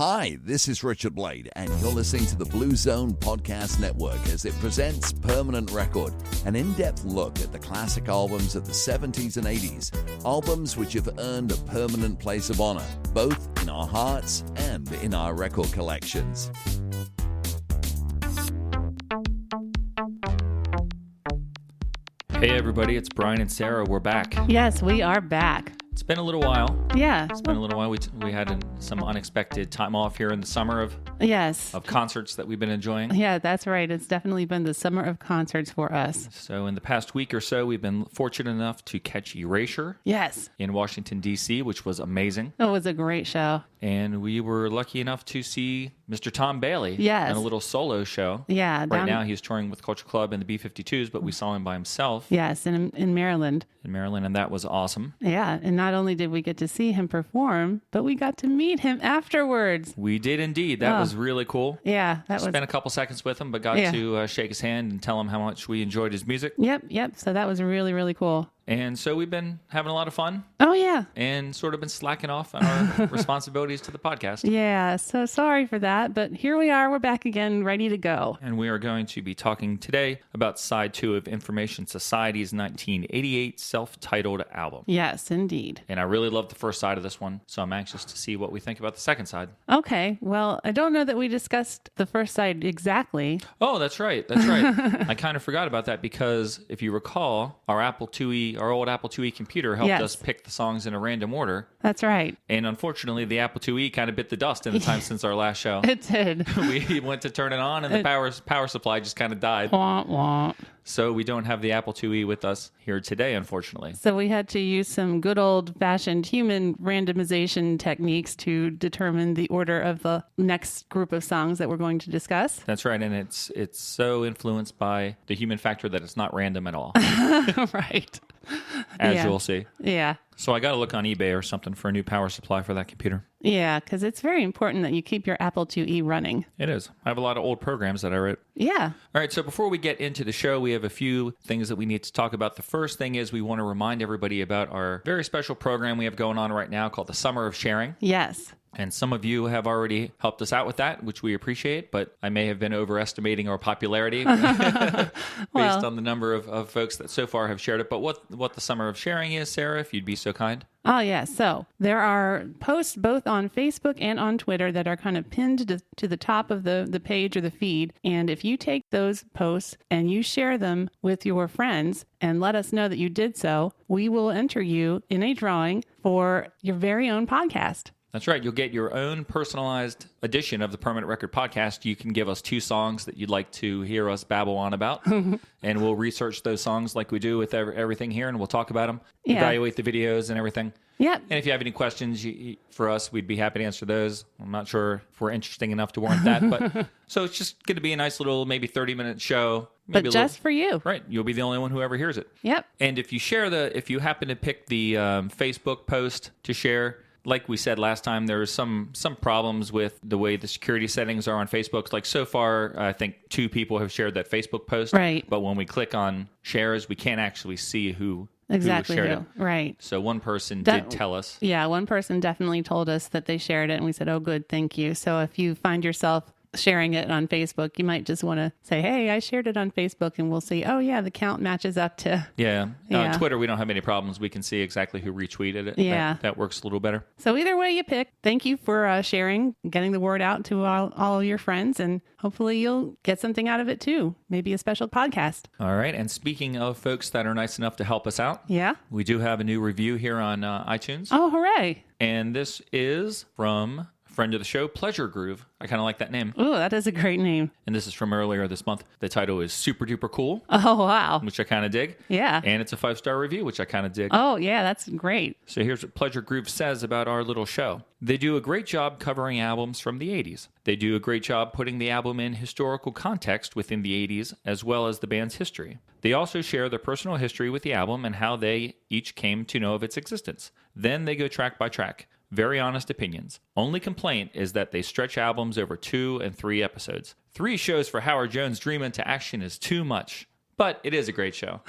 Hi, this is Richard Blade, and you're listening to the Blue Zone Podcast Network as it presents Permanent Record, an in-depth look at the classic albums of the 70s and 80s, albums which have earned a permanent place of honor, both in our hearts and in our record collections. Hey everybody, it's Brian and Sarah. We're back. Yes, we are back. It's been a little while. Yeah. It's been a little while. We had some unexpected time off here in the summer of concerts that we've been enjoying. Yeah, that's right. It's definitely been the summer of concerts for us. So in the past week or so, we've been fortunate enough to catch Erasure. Yes. In Washington, D.C., which was amazing. It was a great show. And we were lucky enough to see Mr. Tom Bailey in a little solo show. Yeah. Right now he's touring with Culture Club and the B-52s, but we saw him by himself. Yes, in Maryland. In Maryland, and that was awesome. Yeah, and not only did we get to see him perform, but we got to meet him afterwards. We did indeed. That was really cool. Yeah, Spent a couple seconds with him, but got to shake his hand and tell him how much we enjoyed his music. Yep. So that was really, really cool. And so we've been having a lot of fun. Oh, yeah. And sort of been slacking off on our responsibilities to the podcast. Yeah, so sorry for that, but here we are. We're back again, ready to go. And we are going to be talking today about Side 2 of Information Society's 1988 self-titled album. Yes, indeed. And I really love the first side of this one, so I'm anxious to see what we think about the second side. Okay, well, I don't know that we discussed the first side exactly. Oh, that's right. I kind of forgot about that because if you recall, our old Apple IIe computer helped us pick the songs in a random order. That's right. And unfortunately, the Apple IIe kind of bit the dust in the time since our last show. It did. We went to turn it on, and the power supply just kind of died. Wah, wah. So we don't have the Apple IIe with us here today, unfortunately. So we had to use some good old-fashioned human randomization techniques to determine the order of the next group of songs that we're going to discuss. That's right, and it's so influenced by the human factor that it's not random at all. Right. As you'll see. Yeah. So I got to look on eBay or something for a new power supply for that computer. Yeah, because it's very important that you keep your Apple IIe running. It is. I have a lot of old programs that I wrote. Yeah. All right, so before we get into the show, we have a few things that we need to talk about. The first thing is we want to remind everybody about our very special program we have going on right now called the Summer of Sharing. Yes. And some of you have already helped us out with that, which we appreciate, but I may have been overestimating our popularity based on the number of folks that so far have shared it. But what the Summer of Sharing is, Sarah, if you'd be so kind. Oh, yeah. So there are posts both on Facebook and on Twitter that are kind of pinned to the top of the page or the feed. And if you take those posts and you share them with your friends and let us know that you did so, we will enter you in a drawing for your very own podcast. That's right. You'll get your own personalized edition of the Permanent Record Podcast. You can give us 2 songs that you'd like to hear us babble on about, and we'll research those songs like we do with everything here, and we'll talk about them, evaluate the videos and everything. Yep. And if you have any questions for us, we'd be happy to answer those. I'm not sure if we're interesting enough to warrant that, but so it's just going to be a nice little maybe 30-minute show. But just for you. Right. You'll be the only one who ever hears it. Yep. And if you happen to pick the Facebook post to share, like we said last time, there are some problems with the way the security settings are on Facebook. Like so far, I think 2 people have shared that Facebook post. Right. But when we click on shares, we can't actually see who exactly shared who. it. Right. So one person did tell us. Yeah, one person definitely told us that they shared it, and we said, oh, good, thank you. So if you find yourself sharing it on Facebook, you might just want to say, hey, I shared it on Facebook, and we'll see, oh yeah, the count matches up to... Yeah. On Twitter, we don't have any problems. We can see exactly who retweeted it. Yeah. That works a little better. So either way you pick, thank you for sharing, getting the word out to all your friends, and hopefully you'll get something out of it too. Maybe a special podcast. All right. And speaking of folks that are nice enough to help us out, we do have a new review here on iTunes. Oh, hooray. And this is from friend of the show, Pleasure Groove. I kind of like that name. Ooh, that is a great name. And this is from earlier this month. The title is Super Duper Cool. Oh, wow. Which I kind of dig. Yeah. And it's a 5-star review, which I kind of dig. Oh, yeah, that's great. So here's what Pleasure Groove says about our little show. They do a great job covering albums from the 80s. They do a great job putting the album in historical context within the 80s, as well as the band's history. They also share their personal history with the album and how they each came to know of its existence. Then they go track by track. Very honest opinions. Only complaint is that they stretch albums over 2 and 3 episodes. 3 shows for Howard Jones' Dream into Action is too much. But it is a great show.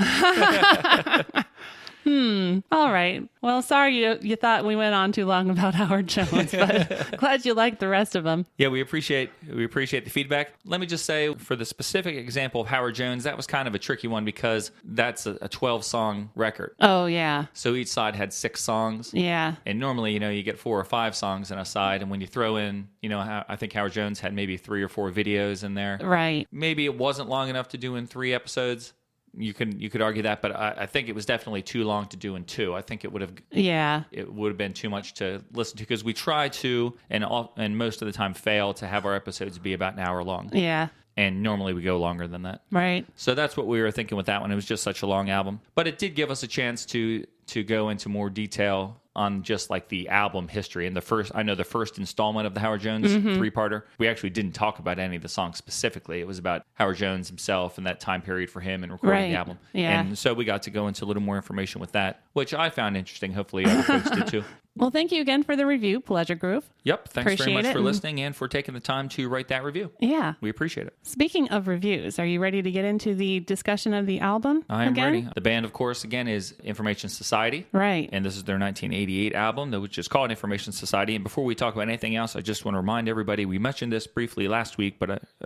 All right. Well, sorry you thought we went on too long about Howard Jones, but glad you liked the rest of them. Yeah, we appreciate the feedback. Let me just say, for the specific example of Howard Jones, that was kind of a tricky one because that's a 12-song record. Oh, yeah. So each side had 6 songs. Yeah. And normally, you get 4 or 5 songs in a side. And when you throw in, I think Howard Jones had maybe 3 or 4 videos in there. Right. Maybe it wasn't long enough to do in 3 episodes. You could argue that, but I think it was definitely too long to do in 2. I think it would have been too much to listen to because we try to and most of the time fail to have our episodes be about an hour long. Yeah. And normally we go longer than that. Right. So that's what we were thinking with that one. It was just such a long album, but it did give us a chance to go into more detail on just like the album history. And the first installment of the Howard Jones 3-parter, we actually didn't talk about any of the songs specifically. It was about Howard Jones himself and that time period for him and recording the album. Yeah. And so we got to go into a little more information with that, which I found interesting. Hopefully other folks did too. Well, thank you again for the review, Pleasure Groove. Yep. Thanks Appreciate very much it for listening and for taking the time to write that review. Yeah. We appreciate it. Speaking of reviews, are you ready to get into the discussion of the album? I am again? ready. The band, of course, again, is Information Society. Right. And this is their 1988 album, which is called Information Society. And before we talk about anything else, I just want to remind everybody, we mentioned this briefly last week,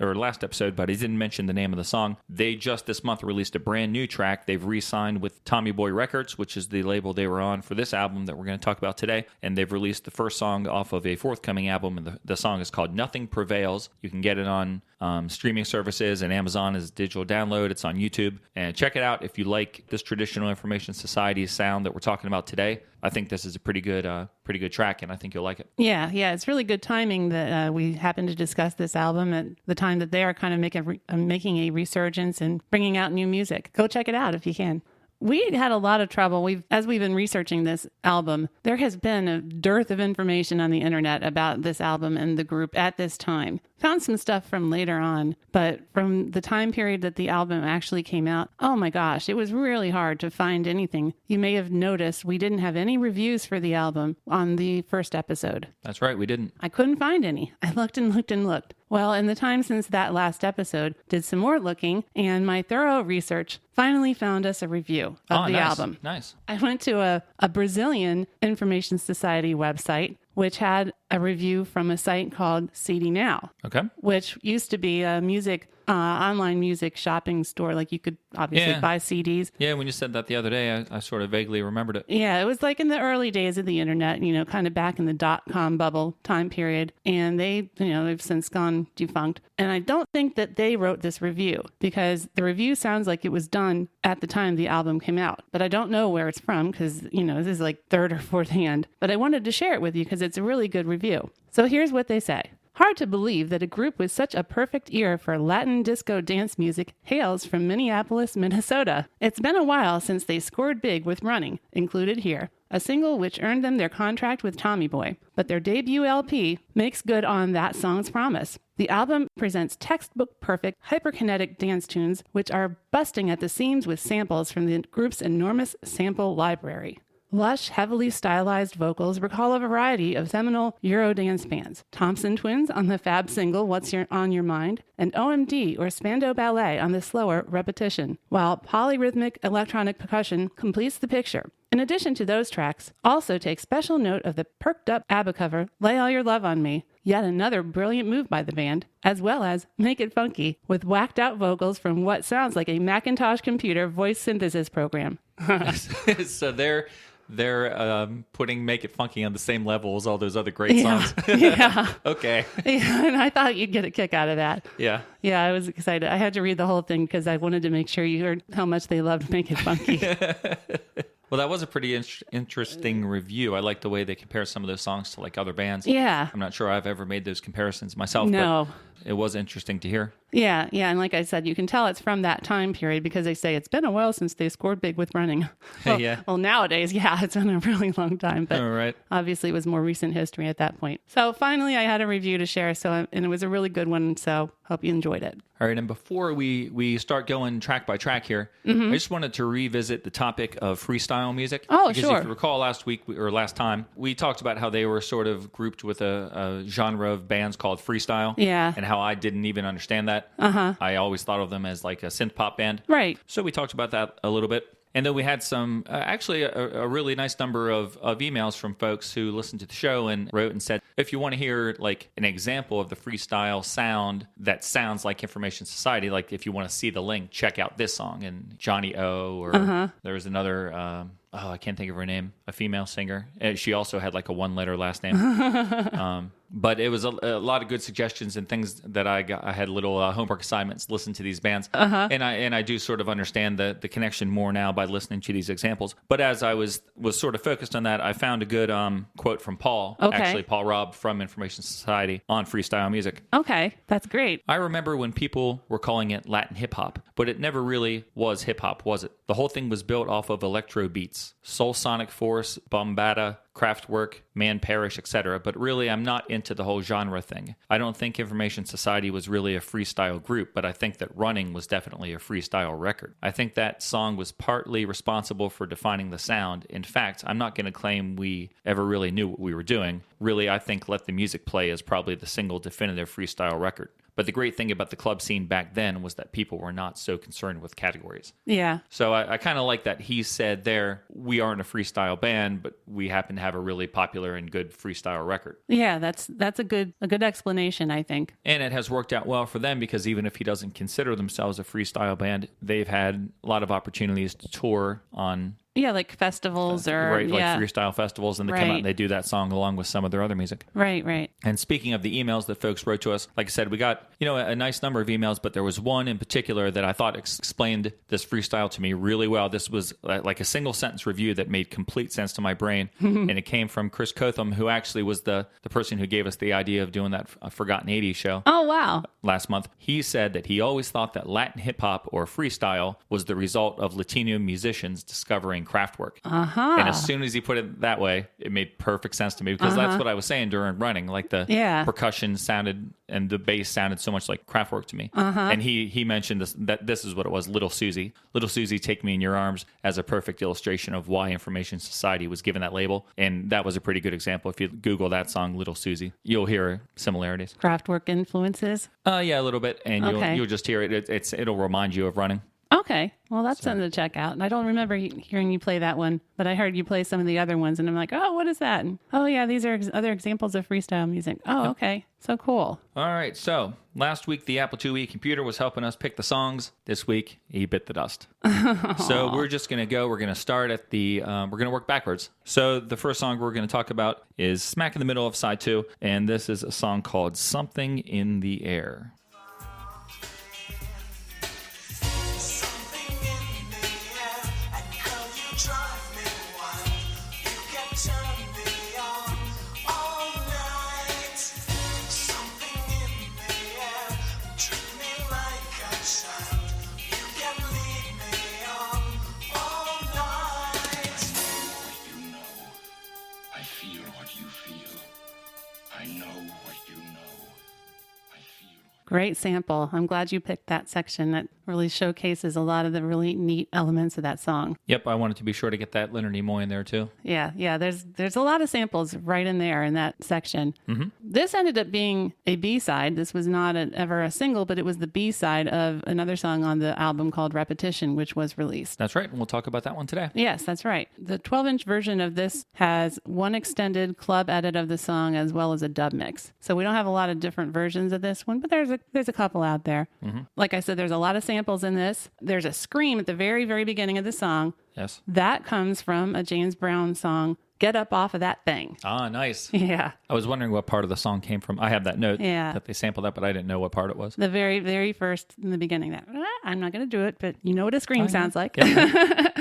or last episode, but I didn't mention the name of the song. They just this month released a brand new track. They've re-signed with Tommy Boy Records, which is the label they were on for this album that we're going to talk about today. And they've released the first song off of a forthcoming album, and the song is called Nothing Prevails. You can get it on streaming services, and Amazon is a digital download. It's on YouTube. And check it out if you like this traditional Information Society sound that we're talking about today. I think this is a pretty good track, and I think you'll like it. Yeah, it's really good timing that we happen to discuss this album at the time that they are kind of making a resurgence and bringing out new music. Go check it out if you can. We had a lot of trouble. As we've been researching this album, there has been a dearth of information on the internet about this album and the group at this time. Found some stuff from later on, but from the time period that the album actually came out, oh my gosh, it was really hard to find anything. You may have noticed we didn't have any reviews for the album on the first episode. That's right, we didn't. I couldn't find any. I looked and looked and looked. Well, in the time since that last episode, did some more looking, and my thorough research finally found us a review of the album. Nice. I went to a Brazilian Information Society website, which had a review from a site called CD Now. Okay. Which used to be a online music shopping store. Like you could obviously buy CDs. Yeah, when you said that the other day, I sort of vaguely remembered it. Yeah, it was like in the early days of the internet, kind of back in the .com bubble time period. And they've since gone defunct. And I don't think that they wrote this review because the review sounds like it was done at the time the album came out. But I don't know where it's from because, this is like third or fourth hand. But I wanted to share it with you because it's a really good review. So here's what they say. Hard to believe that a group with such a perfect ear for Latin disco dance music hails from Minneapolis, Minnesota. It's been a while since they scored big with Running, included here, a single which earned them their contract with Tommy Boy. But their debut LP makes good on that song's promise. The album presents textbook-perfect, hyperkinetic dance tunes which are busting at the seams with samples from the group's enormous sample library. Lush, heavily stylized vocals recall a variety of seminal Eurodance bands. Thompson Twins on the fab single What's on Your Mind, and OMD or Spandau Ballet on the slower Repetition, while polyrhythmic electronic percussion completes the picture. In addition to those tracks, also take special note of the perked-up ABBA cover Lay All Your Love on Me, yet another brilliant move by the band, as well as Make It Funky, with whacked-out vocals from what sounds like a Macintosh computer voice synthesis program. So they're putting Make It Funky on the same level as all those other great songs. Yeah. Okay. Yeah, and I thought you'd get a kick out of that. Yeah. Yeah, I was excited. I had to read the whole thing because I wanted to make sure you heard how much they loved Make It Funky. Well, that was a pretty interesting review. I like the way they compare some of those songs to like other bands. Yeah. I'm not sure I've ever made those comparisons myself, No. but it was interesting to hear. Yeah, and like I said, you can tell it's from that time period because they say it's been a while since they scored big with Running. Well, Yeah. Well, nowadays, it's been a really long time, but All right. obviously it was more recent history at that point. So finally, I had a review to share, and it was a really good one, so hope you enjoyed it. All right, and before we start going track by track here, I just wanted to revisit the topic of freestyle music. Oh, because sure. if you recall last time, we talked about how they were sort of grouped with a genre of bands called freestyle. Yeah. And how I didn't even understand that. I always thought of them as like a synth pop band. Right. So we talked about that a little bit. And then we had some, actually a really nice number of emails from folks who listened to the show and wrote and said, if you want to hear like an example of the freestyle sound that sounds like Information Society, like if you want to see the link, check out this song. And Johnny O, or there was another, I can't think of her name, a female singer. She also had like a one-letter last name. But it was a lot of good suggestions and things that I got. I had little homework assignments, listen to these bands. And I do sort of understand the connection more now by listening to these examples. But as I was sort of focused on that, I found a good quote from Paul, actually Paul Robb from Information Society on freestyle music. Okay, that's great. I remember when people were calling it Latin hip-hop, but it never really was hip-hop, was it? The whole thing was built off of electro beats, Soul Sonic Force, Bombada, Kraftwerk, Man Parish, etc. But really, I'm not into the whole genre thing. I don't think Information Society was really a freestyle group, but I think that Running was definitely a freestyle record. I think that song was partly responsible for defining the sound. In fact, I'm not going to claim we ever really knew what we were doing. Really, I think Let the Music Play is probably the single definitive freestyle record. But the great thing about the club scene back then was that people were not so concerned with categories. Yeah. So I kind of like that he said there, we aren't a freestyle band, but we happen to have a really popular and good freestyle record. Yeah, that's a good explanation, I think. And it has worked out well for them because even if he doesn't consider themselves a freestyle band, they've had a lot of opportunities to tour on... Yeah, like festivals or... Right, like freestyle festivals, and they come out and they do that song along with some of their other music. Right. And speaking of the emails that folks wrote to us, like I said, we got, a nice number of emails, but there was one in particular that I thought explained this freestyle to me really well. This was like a single sentence review that made complete sense to my brain, and it came from Chris Cotham, who actually was the person who gave us the idea of doing that Forgotten 80s show. Oh, wow. Last month. He said that he always thought that Latin hip-hop or freestyle was the result of Latino musicians discovering Kraftwerk. And as soon as he put it that way, it made perfect sense to me because that's what I was saying during Running. Like the percussion sounded and the bass sounded so much like Kraftwerk to me. And he mentioned that this is what it was, Little Susie. Little Susie, Take Me in Your Arms, as a perfect illustration of why Information Society was given that label. And that was a pretty good example. If you Google that song, Little Susie, you'll hear similarities. Kraftwerk influences? Yeah, a little bit. And you'll just hear it. It'll remind you of Running. Okay. Well, that's something to check out. And I don't remember hearing you play that one, but I heard you play some of the other ones, and I'm like, oh, what is that? And, oh, yeah, these are other examples of freestyle music. Oh, okay. So cool. All right. So last week, the Apple IIe computer was helping us pick the songs. This week, he bit the dust. So we're just going to go. We're going to start at we're going to work backwards. So the first song we're going to talk about is smack in the middle of side 2, and this is a song called Something in the Air. Great sample. I'm glad you picked that section. That really showcases a lot of the really neat elements of that song. Yep, I wanted to be sure to get that Leonard Nimoy in there too. Yeah. There's a lot of samples right in there in that section. Mm-hmm. This ended up being a B-side. This was not ever a single, but it was the B-side of another song on the album called Repetition, which was released. That's right, and we'll talk about that one today. Yes, that's right. The 12-inch version of this has one extended club edit of the song as well as a dub mix. So we don't have a lot of different versions of this one, but there's a couple out there. Mm-hmm. Like I said, there's a lot of samples in this. There's a scream at the very, very beginning of the song. Yes. That comes from a James Brown song, Get Up Off of That Thing. Ah, nice. Yeah. I was wondering what part of the song came from. I have that note that they sampled that, but I didn't know what part it was. The very, very first in the beginning. I'm not going to do it, but you know what a scream sounds like. Yeah.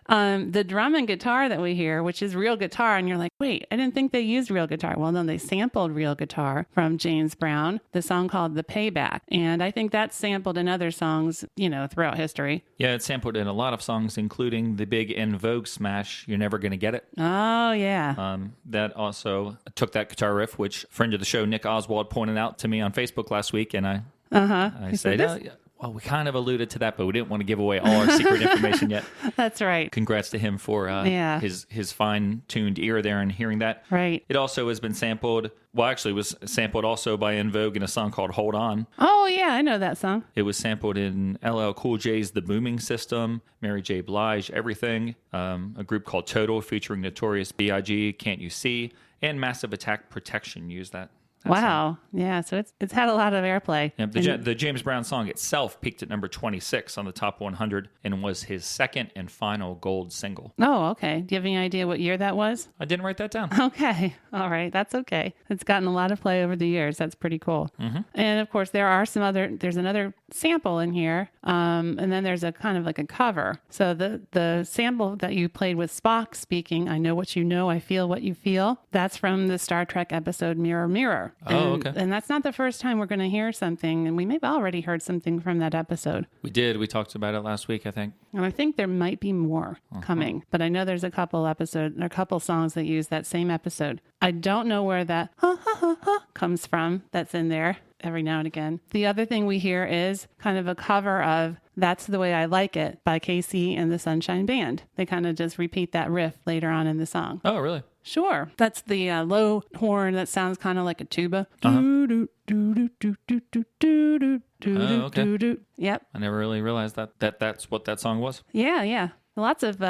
The drum and guitar that we hear, which is real guitar, and you're like, wait, I didn't think they used real guitar. Well, no, they sampled real guitar from James Brown, the song called The Payback. And I think that's sampled in other songs, throughout history. Yeah, it's sampled in a lot of songs, including the big En Vogue smash, You're Never Gonna Get It. Oh, yeah. That also took that guitar riff, which friend of the show, Nick Oswald, pointed out to me on Facebook last week, and I said, Well, we kind of alluded to that, but we didn't want to give away all our secret information yet. That's right. Congrats to him for his fine-tuned ear there and hearing that. Right. It also has been sampled. Well, actually, it was sampled also by En Vogue in a song called Hold On. Oh, yeah, I know that song. It was sampled in LL Cool J's The Booming System, Mary J. Blige, Everything, a group called Total featuring Notorious B.I.G., Can't You See, and Massive Attack Protection used that. Wow. Yeah, so it's had a lot of airplay. Yeah, the James Brown song itself peaked at number 26 on the top 100 and was his second and final gold single. Oh, okay. Do you have any idea what year that was? I didn't write that down. Okay. All right. That's okay. It's gotten a lot of play over the years. That's pretty cool. Mm-hmm. And of course, there's another sample in here. And then there's a kind of like a cover. So the sample that you played with Spock speaking, I know what you know, I feel what you feel. That's from the Star Trek episode Mirror, Mirror. Okay. And that's not the first time we're going to hear something. And we may have already heard something from that episode. We did. We talked about it last week, I think. And I think there might be more coming. But I know there's a couple songs that use that same episode. I don't know where that comes from that's in there every now and again. The other thing we hear is kind of a cover of That's the Way I Like It by KC and the Sunshine Band. They kind of just repeat that riff later on in the song. Oh, really? Sure. That's the low horn that sounds kind of like a tuba. Okay. Yep. I never really realized that's what that song was. Yeah. Lots of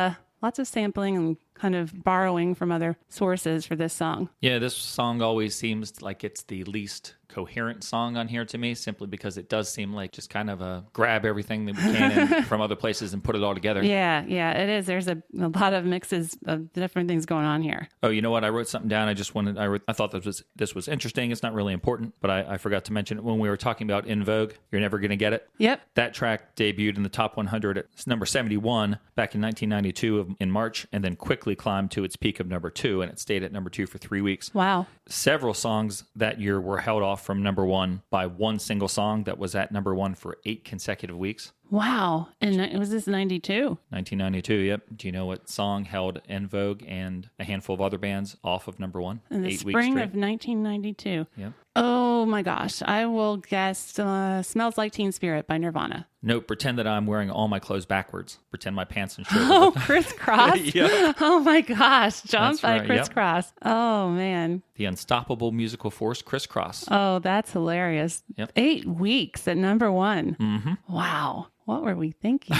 sampling and kind of borrowing from other sources for this song. Yeah, this song always seems like it's the least coherent song on here to me, simply because it does seem like just kind of a grab everything that we can from other places and put it all together. Yeah, it is. There's a lot of mixes of different things going on here. Oh, you know what? I wrote something down. I thought this was interesting. It's not really important, but I forgot to mention it when we were talking about En Vogue. You're Never Gonna Get It. Yep. That track debuted in the top 100 at number 71 back in 1992 in March, and then quickly climbed to its peak of number 2, and it stayed at number 2 for 3 weeks. Wow. Several songs that year were held off from number 1 by one single song that was at number 1 for 8 consecutive weeks. Wow. And was this 92? 1992, yep. Do you know what song held En Vogue and a handful of other bands off of number 1? In the 8 spring weeks straight? of 1992. Yep. Oh my gosh. I will guess Smells Like Teen Spirit by Nirvana. No, pretend that I'm wearing all my clothes backwards. Pretend my pants and shirt. Oh, crisscross? Yeah. Oh my gosh. Jump That's by right, crisscross. Yep. Oh man. The unstoppable musical force, Crisscross. Oh, that's hilarious. Yep. 8 weeks at number 1. Mm-hmm. Wow. What were we thinking?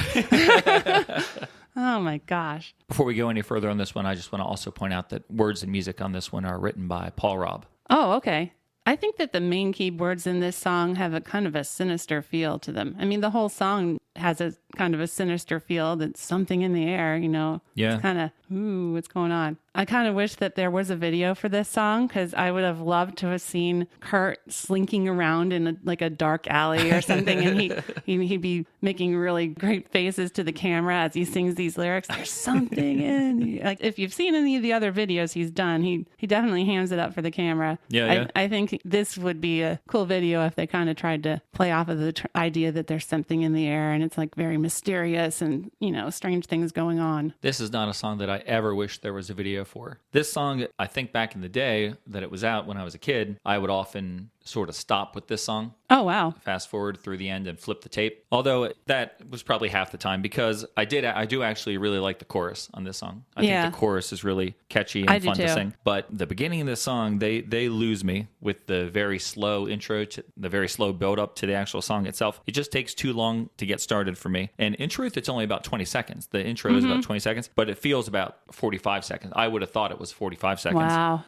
Oh my gosh. Before we go any further on this one, I just want to also point out that words and music on this one are written by Paul Robb. Oh, okay. I think that the main keyboards in this song have a kind of a sinister feel to them. I mean, the whole song has a kind of a sinister feel. That's something in the air, you know. Yeah. It's kind of, ooh, what's going on? I kind of wish that there was a video for this song, because I would have loved to have seen Kurt slinking around in a dark alley or something, and he'd be making really great faces to the camera as he sings these lyrics. There's something in, like, if you've seen any of the other videos he's done, he definitely hands it up for the camera. Yeah. I think this would be a cool video if they kind of tried to play off of the idea that there's something in the air and it's like very mysterious and, you know, strange things going on. This is not a song that I ever wish there was a video for. This song, I think back in the day that it was out when I was a kid, I would often sort of stop with this song. Oh, wow. Fast forward through the end and flip the tape. Although that was probably half the time, because I do actually really like the chorus on this song. I think the chorus is really catchy and fun to sing. But the beginning of this song, they lose me with the very slow intro, the very slow build up to the actual song itself. It just takes too long to get started for me. And in truth, it's only about 20 seconds. The intro is about 20 seconds, but it feels about 45 seconds. I would have thought it was 45 seconds.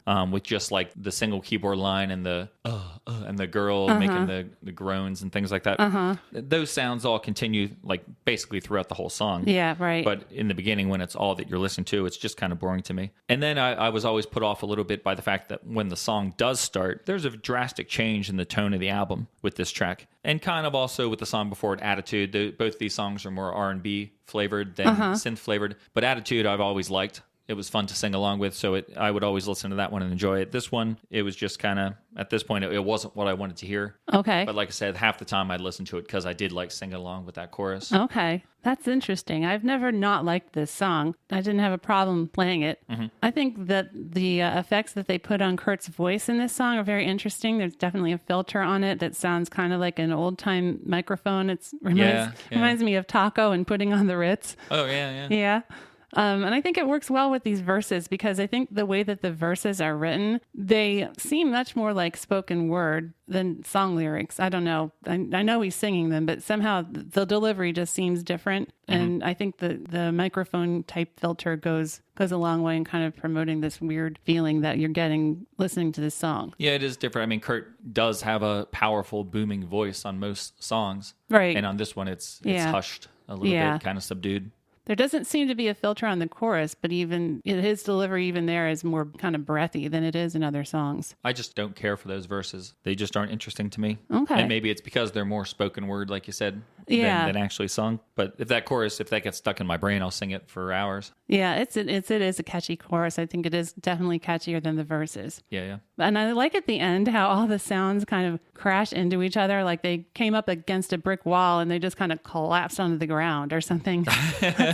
Wow. With just like the single keyboard line and the and the girl making the groans and things like that. Those sounds all continue like basically throughout the whole song. Yeah, right. But in the beginning, when it's all that you're listening to, it's just kind of boring to me. And then I was always put off a little bit by the fact that when the song does start, there's a drastic change in the tone of the album with this track. And kind of also with the song before it, Attitude. Both these songs are more R&B flavored than synth flavored. But Attitude I've always liked. it was fun to sing along with, so I would always listen to that one and enjoy it. This one, it was just kind of, at this point, it wasn't what I wanted to hear. Okay. But like I said, half the time I'd listen to it because I did like singing along with that chorus. Okay. That's interesting. I've never not liked this song. I didn't have a problem playing it. Mm-hmm. I think that the effects that they put on Kurt's voice in this song are very interesting. There's definitely a filter on it that sounds kind of like an old-time microphone. It reminds me of Taco and Putting on the Ritz. Oh, yeah. Yeah. And I think it works well with these verses because I think the way that the verses are written, they seem much more like spoken word than song lyrics. I don't know. I know he's singing them, but somehow the delivery just seems different. Mm-hmm. And I think the microphone type filter goes a long way in kind of promoting this weird feeling that you're getting listening to this song. Yeah, it is different. I mean, Kurt does have a powerful, booming voice on most songs. Right. And on this one, it's hushed a little bit, kind of subdued. There doesn't seem to be a filter on the chorus, but even his delivery even there is more kind of breathy than it is in other songs. I just don't care for those verses. They just aren't interesting to me. Okay. And maybe it's because they're more spoken word, like you said, than actually sung. But if that gets stuck in my brain, I'll sing it for hours. Yeah, it is a catchy chorus. I think it is definitely catchier than the verses. Yeah. And I like at the end how all the sounds kind of crash into each other, like they came up against a brick wall and they just kind of collapsed onto the ground or something.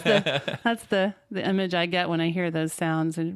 That's the image I get when I hear those sounds. The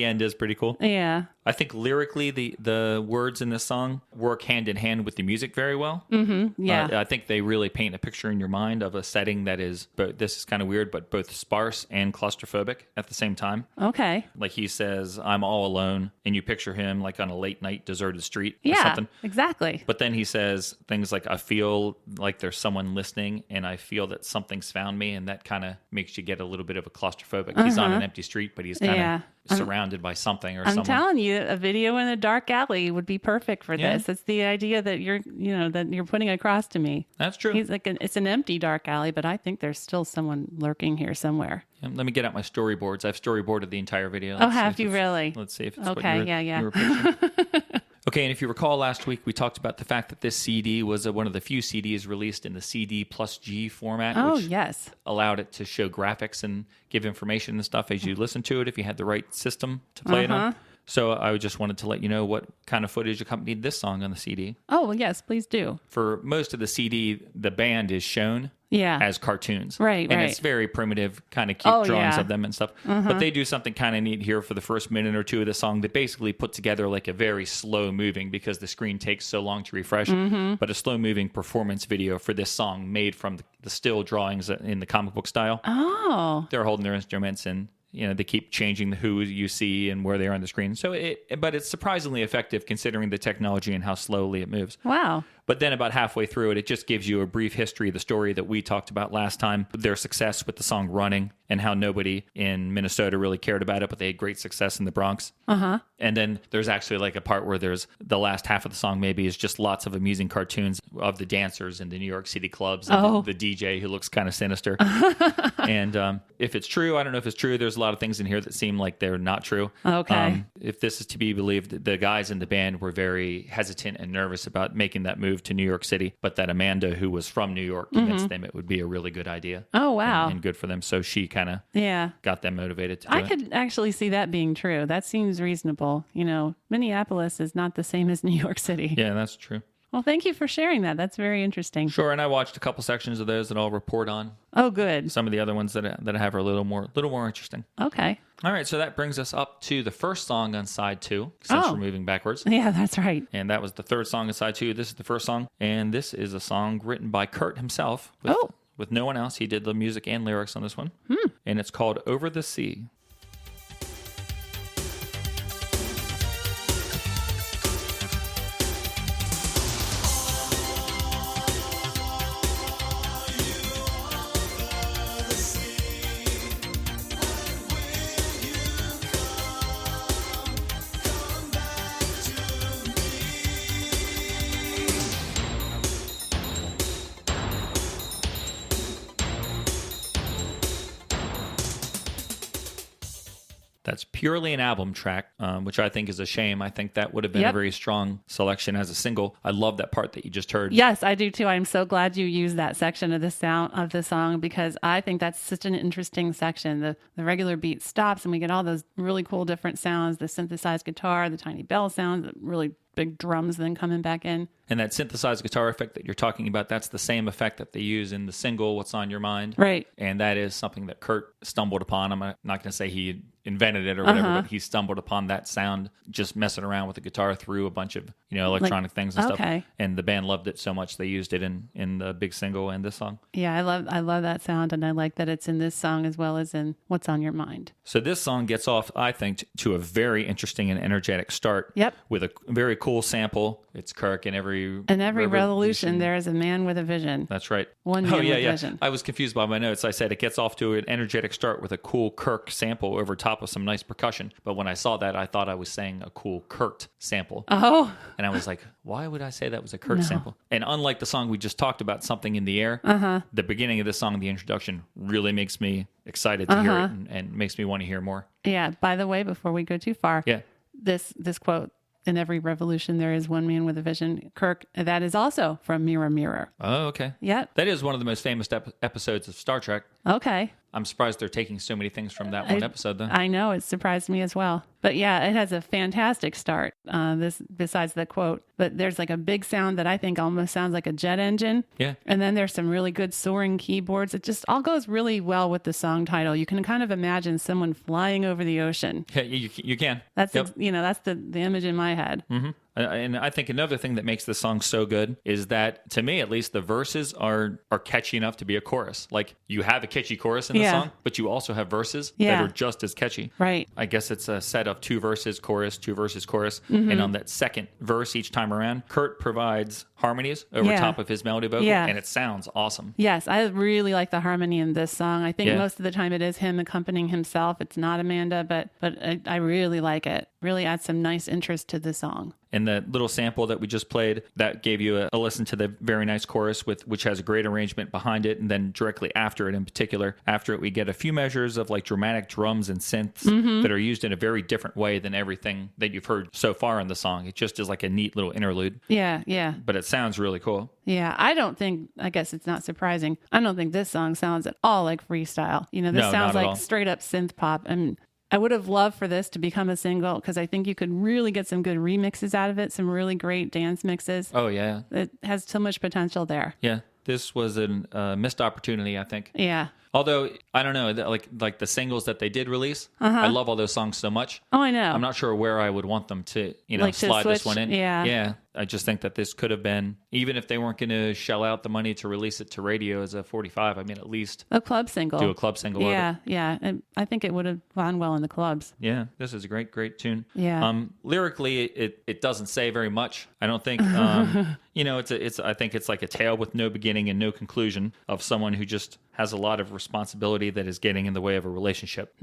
end is pretty cool. Yeah. I think lyrically, the words in this song work hand in hand with the music very well. Mm-hmm. Yeah. I think they really paint a picture in your mind of a setting that is, but this is kind of weird, but both sparse and claustrophobic at the same time. Okay. Like he says, I'm all alone, and you picture him like on a late night deserted street or yeah, something. Exactly. But then he says things like, I feel like there's someone listening, and I feel that something's found me, and that kind of makes you get a little bit of a claustrophobic. He's on an empty street, but he's kind of surrounded by something or someone. I'm telling you, a video in a dark alley would be perfect for this. It's the idea that you're putting across to me. That's true. He's like it's an empty dark alley, but I think there's still someone lurking here somewhere. Let me get out my storyboards. I've storyboarded the entire video. Have you really? Let's see if it's okay. What you were picturing. Okay, and if you recall last week, we talked about the fact that this CD was one of the few CDs released in the CD plus G format, which allowed it to show graphics and give information and stuff as you listen to it if you had the right system to play it on. So I just wanted to let you know what kind of footage accompanied this song on the CD. Oh, well, yes, please do. For most of the CD, the band is shown as cartoons. Right, and it's very primitive, kind of cute drawings of them and stuff. But they do something kind of neat here for the first minute or two of the song that basically put together like a very slow moving, because the screen takes so long to refresh, but a slow moving performance video for this song made from the still drawings in the comic book style. Oh. They're holding their instruments and they keep changing who you see and where they are on the screen. But it's surprisingly effective considering the technology and how slowly it moves. Wow. But then about halfway through it just gives you a brief history of the story that we talked about last time, their success with the song Running and how nobody in Minnesota really cared about it, but they had great success in the Bronx. And then there's actually like a part where there's the last half of the song maybe is just lots of amusing cartoons of the dancers in the New York City clubs and the DJ who looks kind of sinister. And if it's true, I don't know if it's true. There's a lot of things in here that seem like they're not true. Okay. If this is to be believed, the guys in the band were very hesitant and nervous about making that move to New York City, but that Amanda, who was from New York, convinced them it would be a really good idea. Oh, wow. And good for them. So she kind of got them motivated to do it. I could actually see that being true. That seems reasonable. Minneapolis is not the same as New York City. Yeah, that's true. Well, thank you for sharing that. That's very interesting. Sure, and I watched a couple sections of those that I'll report on. Oh, good. Some of the other ones that I have are a little more interesting. Okay. All right, so that brings us up to the first song on side 2, since we're moving backwards. Yeah, that's right. And that was the third song on side 2. This is the first song, and this is a song written by Kurt himself. With no one else. He did the music and lyrics on this one. And it's called Over the Sea. that's purely an album track, which I think is a shame. I think that would have been a very strong selection as a single. I love that part that you just heard. Yes, I do too. I'm so glad you used that section of the sound of the song because I think that's such an interesting section. The regular beat stops and we get all those really cool different sounds, the synthesized guitar, the tiny bell sounds, the really big drums then coming back in. And that synthesized guitar effect that you're talking about, that's the same effect that they use in the single, What's on Your Mind. Right. And that is something that Kurt stumbled upon. I'm not going to say he invented it or whatever, but he stumbled upon that sound just messing around with the guitar through a bunch of, electronic things and stuff. And the band loved it so much they used it in the big single and this song. Yeah, I love that sound, and I like that it's in this song as well as in What's on Your Mind. So this song gets off, I think, to a very interesting and energetic start. Yep. With a very cool sample. It's Kirk in every revolution there is a man with a vision. That's right. One man with vision. I was confused by my notes. I said it gets off to an energetic start with a cool Kirk sample over top of some nice percussion. But when I saw that, I thought I was saying a cool Kurt sample. Oh. And I was like, why would I say that was a Kurt sample? And unlike the song we just talked about, Something in the Air, the beginning of this song, the introduction, really makes me excited to hear it and makes me want to hear more. Yeah. By the way, before we go too far, this quote, in every revolution, there is one man with a vision. Kirk, that is also from Mirror, Mirror. Oh, okay. Yep. That is one of the most famous episodes of Star Trek. Okay. I'm surprised they're taking so many things from that one episode, though. I know. It surprised me as well. But yeah, it has a fantastic start, this besides the quote. But there's like a big sound that I think almost sounds like a jet engine. Yeah. And then there's some really good soaring keyboards. It just all goes really well with the song title. You can kind of imagine someone flying over the ocean. Yeah, you can. That's, that's the image in my head. Mm-hmm. And I think another thing that makes this song so good is that, to me at least, the verses are catchy enough to be a chorus. Like, you have a catchy chorus in the song, but you also have verses that are just as catchy. Right. I guess it's a set of two verses, chorus. And on that second verse each time around, Kurt provides harmonies over top of his melody vocal, and it sounds awesome. Yes, I really like the harmony in this song. I think most of the time it is him accompanying himself. It's not Amanda, but I really like it. Really adds some nice interest to the song. And the little sample that we just played, that gave you a listen to the very nice chorus, which has a great arrangement behind it. And then directly after it, in particular, after it, we get a few measures of like dramatic drums and synths that are used in a very different way than everything that you've heard so far in the song. It just is like a neat little interlude. Yeah, yeah. But it sounds really cool. Yeah, I guess it's not surprising. I don't think this song sounds at all like freestyle. This sounds like straight up synth pop. I would have loved for this to become a single because I think you could really get some good remixes out of it, some really great dance mixes. Oh, yeah. It has so much potential there. Yeah, this was a missed opportunity, I think. Yeah. Although, I don't know, like the singles that they did release, I love all those songs so much. Oh, I know. I'm not sure where I would want them to, slide this one in. Yeah. Yeah. I just think that this could have been, even if they weren't going to shell out the money to release it to radio as a 45, at least a club single. Do a club single of it. Yeah. And I think it would have gone well in the clubs. Yeah, this is a great tune. Yeah. Lyrically, it doesn't say very much. I don't think, I think it's like a tale with no beginning and no conclusion of someone who just has a lot of responsibility that is getting in the way of a relationship.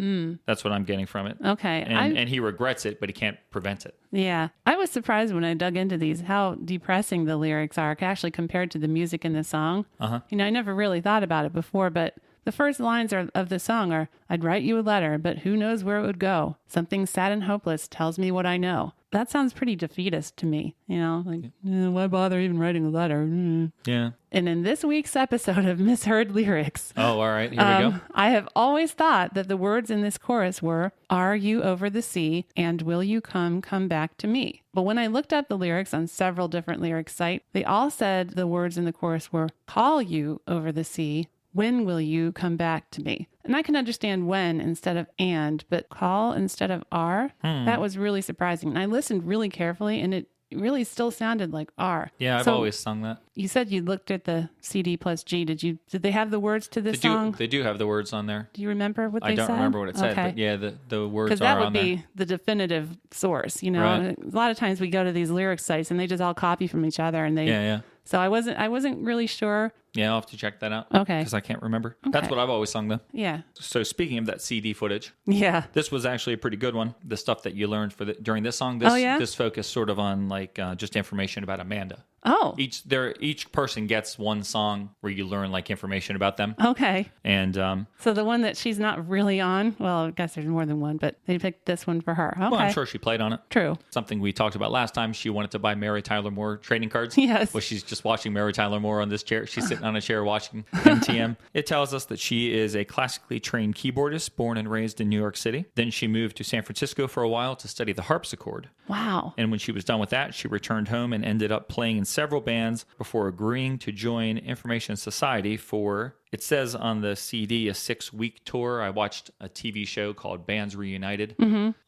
That's what I'm getting from it. Okay. And he regrets it, but he can't prevent it. Yeah. I was surprised when I dug into these how depressing the lyrics are actually compared to the music in the song. I never really thought about it before, but the first lines of the song are, I'd write you a letter, but who knows where it would go. Something sad and hopeless tells me what I know. That sounds pretty defeatist to me. Why bother even writing a letter? Yeah. And in this week's episode of Misheard Lyrics. Oh, all right. Here we go. I have always thought that the words in this chorus were, are you over the sea and will you come back to me? But when I looked up the lyrics on several different lyric sites, they all said the words in the chorus were, call you over the sea. When will you come back to me? And I can understand when instead of and, but call instead of are. That was really surprising. And I listened really carefully and it really still sounded like are. Yeah, I've always sung that. You said you looked at the CD plus G. Did they have the words to this song? They do have the words on there. Do you remember what they said? I don't remember what it said, but yeah, the words are on there. Because that would be the definitive source, Right. A lot of times we go to these lyric sites and they just all copy from each other and they... Yeah. So I wasn't really sure. Yeah, I'll have to check that out. Okay. Because I can't remember. Okay. That's what I've always sung, though. Yeah. So speaking of that CD footage, yeah, this was actually a pretty good one. The stuff that you learned during this song, this focused sort of on just information about Amanda. Oh. Each person gets one song where you learn like information about them. Okay. And so the one that she's not really on, well, I guess there's more than one, but they picked this one for her. Okay. well, I'm sure she played on it. True. Something we talked about last time. She wanted to buy Mary Tyler Moore trading cards. Yes. Well, she's just watching Mary Tyler Moore on this chair. She's sitting on a chair watching MTM. It tells us that she is a classically trained keyboardist, born and raised in New York City. Then she moved to San Francisco for a while to study the harpsichord. Wow. And when she was done with that, she returned home and ended up playing in several bands before agreeing to join Information Society for, it says on the CD, a 6-week tour. I watched a TV show called Bands Reunited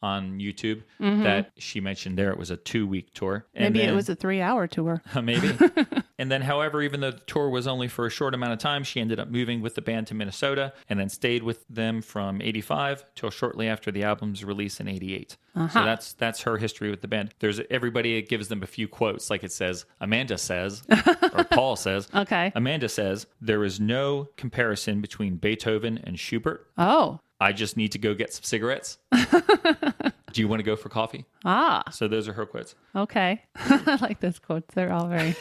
on YouTube that she mentioned there. It was a 2-week tour. And Maybe then, it was a 3-hour tour. Maybe. And then, however, even though the tour was only for a short amount of time, she ended up moving with the band to Minnesota and then stayed with them from 85 till shortly after the album's release in 88. So that's her history with the band. There's everybody gives them a few quotes, like it says, Amanda says, or Paul says. Okay. Amanda says, there is no comparison between Beethoven and Schubert. Oh. I just need to go get some cigarettes. Do you want to go for coffee? So those are her quotes. Okay. I like those quotes. They're all very...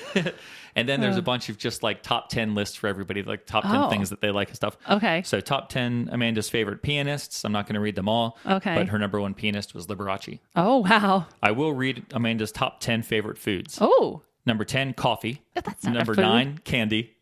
And then there's a bunch of just like top 10 lists for everybody, like top 10 things that they like and stuff. Okay. So top 10 Amanda's favorite pianists. I'm not going to read them all. Okay. But her number one pianist was Liberace. Oh, wow. I will read Amanda's top 10 favorite foods. Oh. Number 10, coffee. That's not Number a food. 9, candy.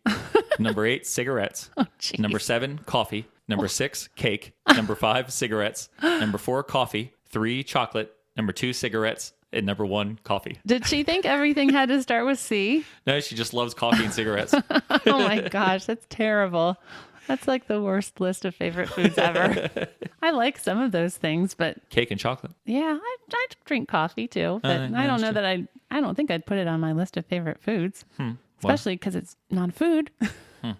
Number 8, cigarettes. Oh, geez. Number 7, coffee. Number 6, cake. Number 5, cigarettes. Number 4, coffee. 3, chocolate. Number 2, cigarettes. And number 1, coffee. Did she think everything had to start with C? No, she just loves coffee and cigarettes. Oh my gosh, that's terrible. That's like the worst list of favorite foods ever. I like some of those things, but Cake and chocolate. yeah, I drink coffee too. But I don't know that I don't think I'd put it on my list of favorite foods, especially because it's not food.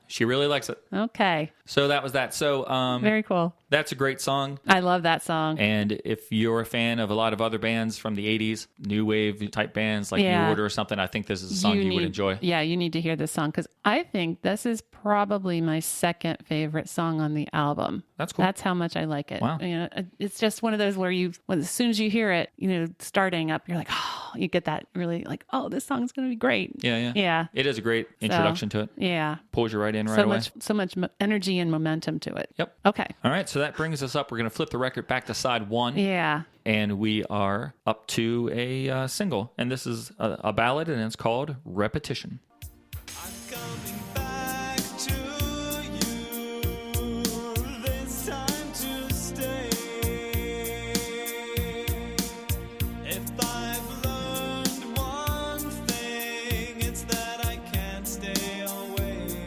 She really likes it. Okay, So that was that. So very cool. that's a great song. I love that song. And if you're a fan of a lot of other bands from the 80s, new wave type bands like Yeah. New Order or something, I think this is a song you would enjoy. Yeah, you need to hear this song because I think this is probably my second favorite song on the album. That's cool. That's how much I like it. Wow. You know, it's just one of those where as soon as you hear it, starting up, you're like, oh, you get that really like, oh, this song's going to be great. Yeah. It is a great introduction to it. Yeah. Pulls you right in right away. So much energy and momentum to it. Yep. Okay. All right. So that brings us up. We're going to flip the record back to side 1. Yeah. And we are up to a single. And this is a ballad, and it's called Repetition. I'm coming back to you, this time to stay. If I've learned one thing, it's that I can't stay away.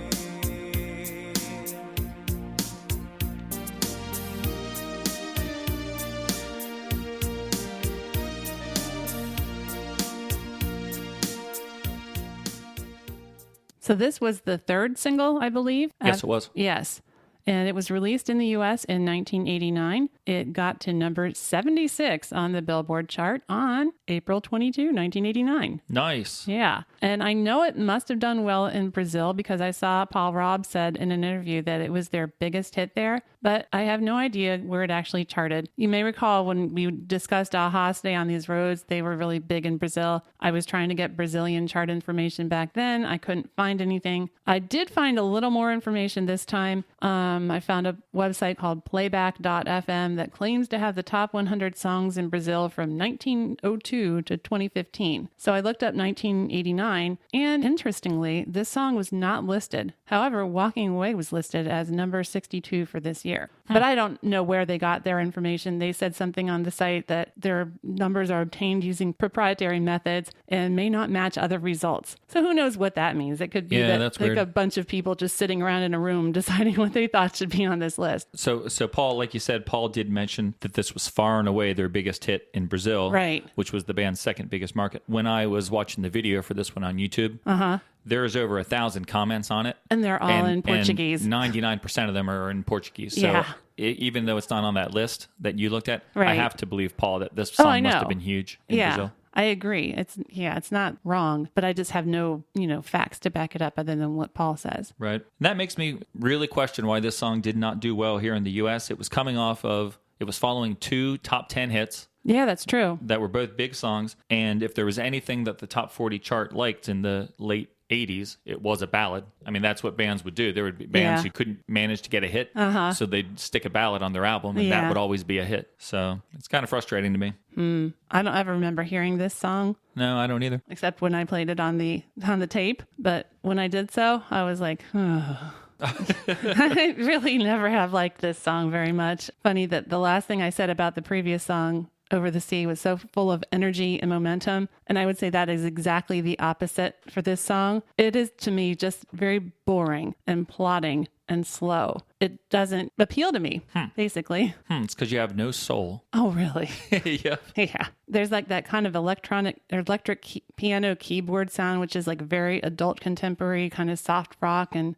So this was the third single, I believe. Yes, it was. Yes. And it was released in the U.S. in 1989. It got to number 76 on the Billboard chart on April 22, 1989. Nice. Yeah. And I know it must have done well in Brazil because I saw Paul Robb said in an interview that it was their biggest hit there, but I have no idea where it actually charted. You may recall when we discussed Aha Stay on These Roads, they were really big in Brazil. I was trying to get Brazilian chart information back then. I couldn't find anything. I did find a little more information this time. I found a website called playback.fm that claims to have the top 100 songs in Brazil from 1902 to 2015. So I looked up 1989, and interestingly, this song was not listed. However, Walking Away was listed as number 62 for this year. But I don't know where they got their information. They said something on the site that their numbers are obtained using proprietary methods and may not match other results. So who knows what that means? It could be that's like weird. a bunch of people just sitting around in a room deciding what they thought should be on this list. So Paul, like you said, Paul did mention that this was far and away their biggest hit in Brazil, Right. which was the band's second biggest market. When I was watching the video for this one on YouTube, there's over 1,000 comments on it. And they're all in Portuguese. And 99% of them are in Portuguese. So Yeah. even though it's not on that list that you looked at, I Right. have to believe, Paul, that this I song must know. have been huge in Yeah. Brazil. I agree. It's not wrong, but I just have no, facts to back it up other than what Paul says. Right. That makes me really question why this song did not do well here in the U.S. It was following 2 top 10 hits. Yeah, that's true. that were both big songs. And if there was anything that the top 40 chart liked in the late 80s, it was a ballad. I mean, that's what bands would do. There would be bands who couldn't manage to get a hit, so they'd stick a ballad on their album, and that would always be a hit. So it's kind of frustrating to me. I don't ever remember hearing this song, No, I don't either. except when I played it on the tape. But when I did so, I was like, oh. I really never have liked this song very much. Funny that the last thing I said about the previous song, Over the Sea, was so full of energy and momentum. And I would say that is exactly the opposite for this song. It is, to me, just very boring and plodding and slow. It doesn't appeal to me, basically. It's because you have no soul. Oh, really? Yeah. Yeah. There's like that kind of electric piano keyboard sound, which is like very adult contemporary, kind of soft rock and,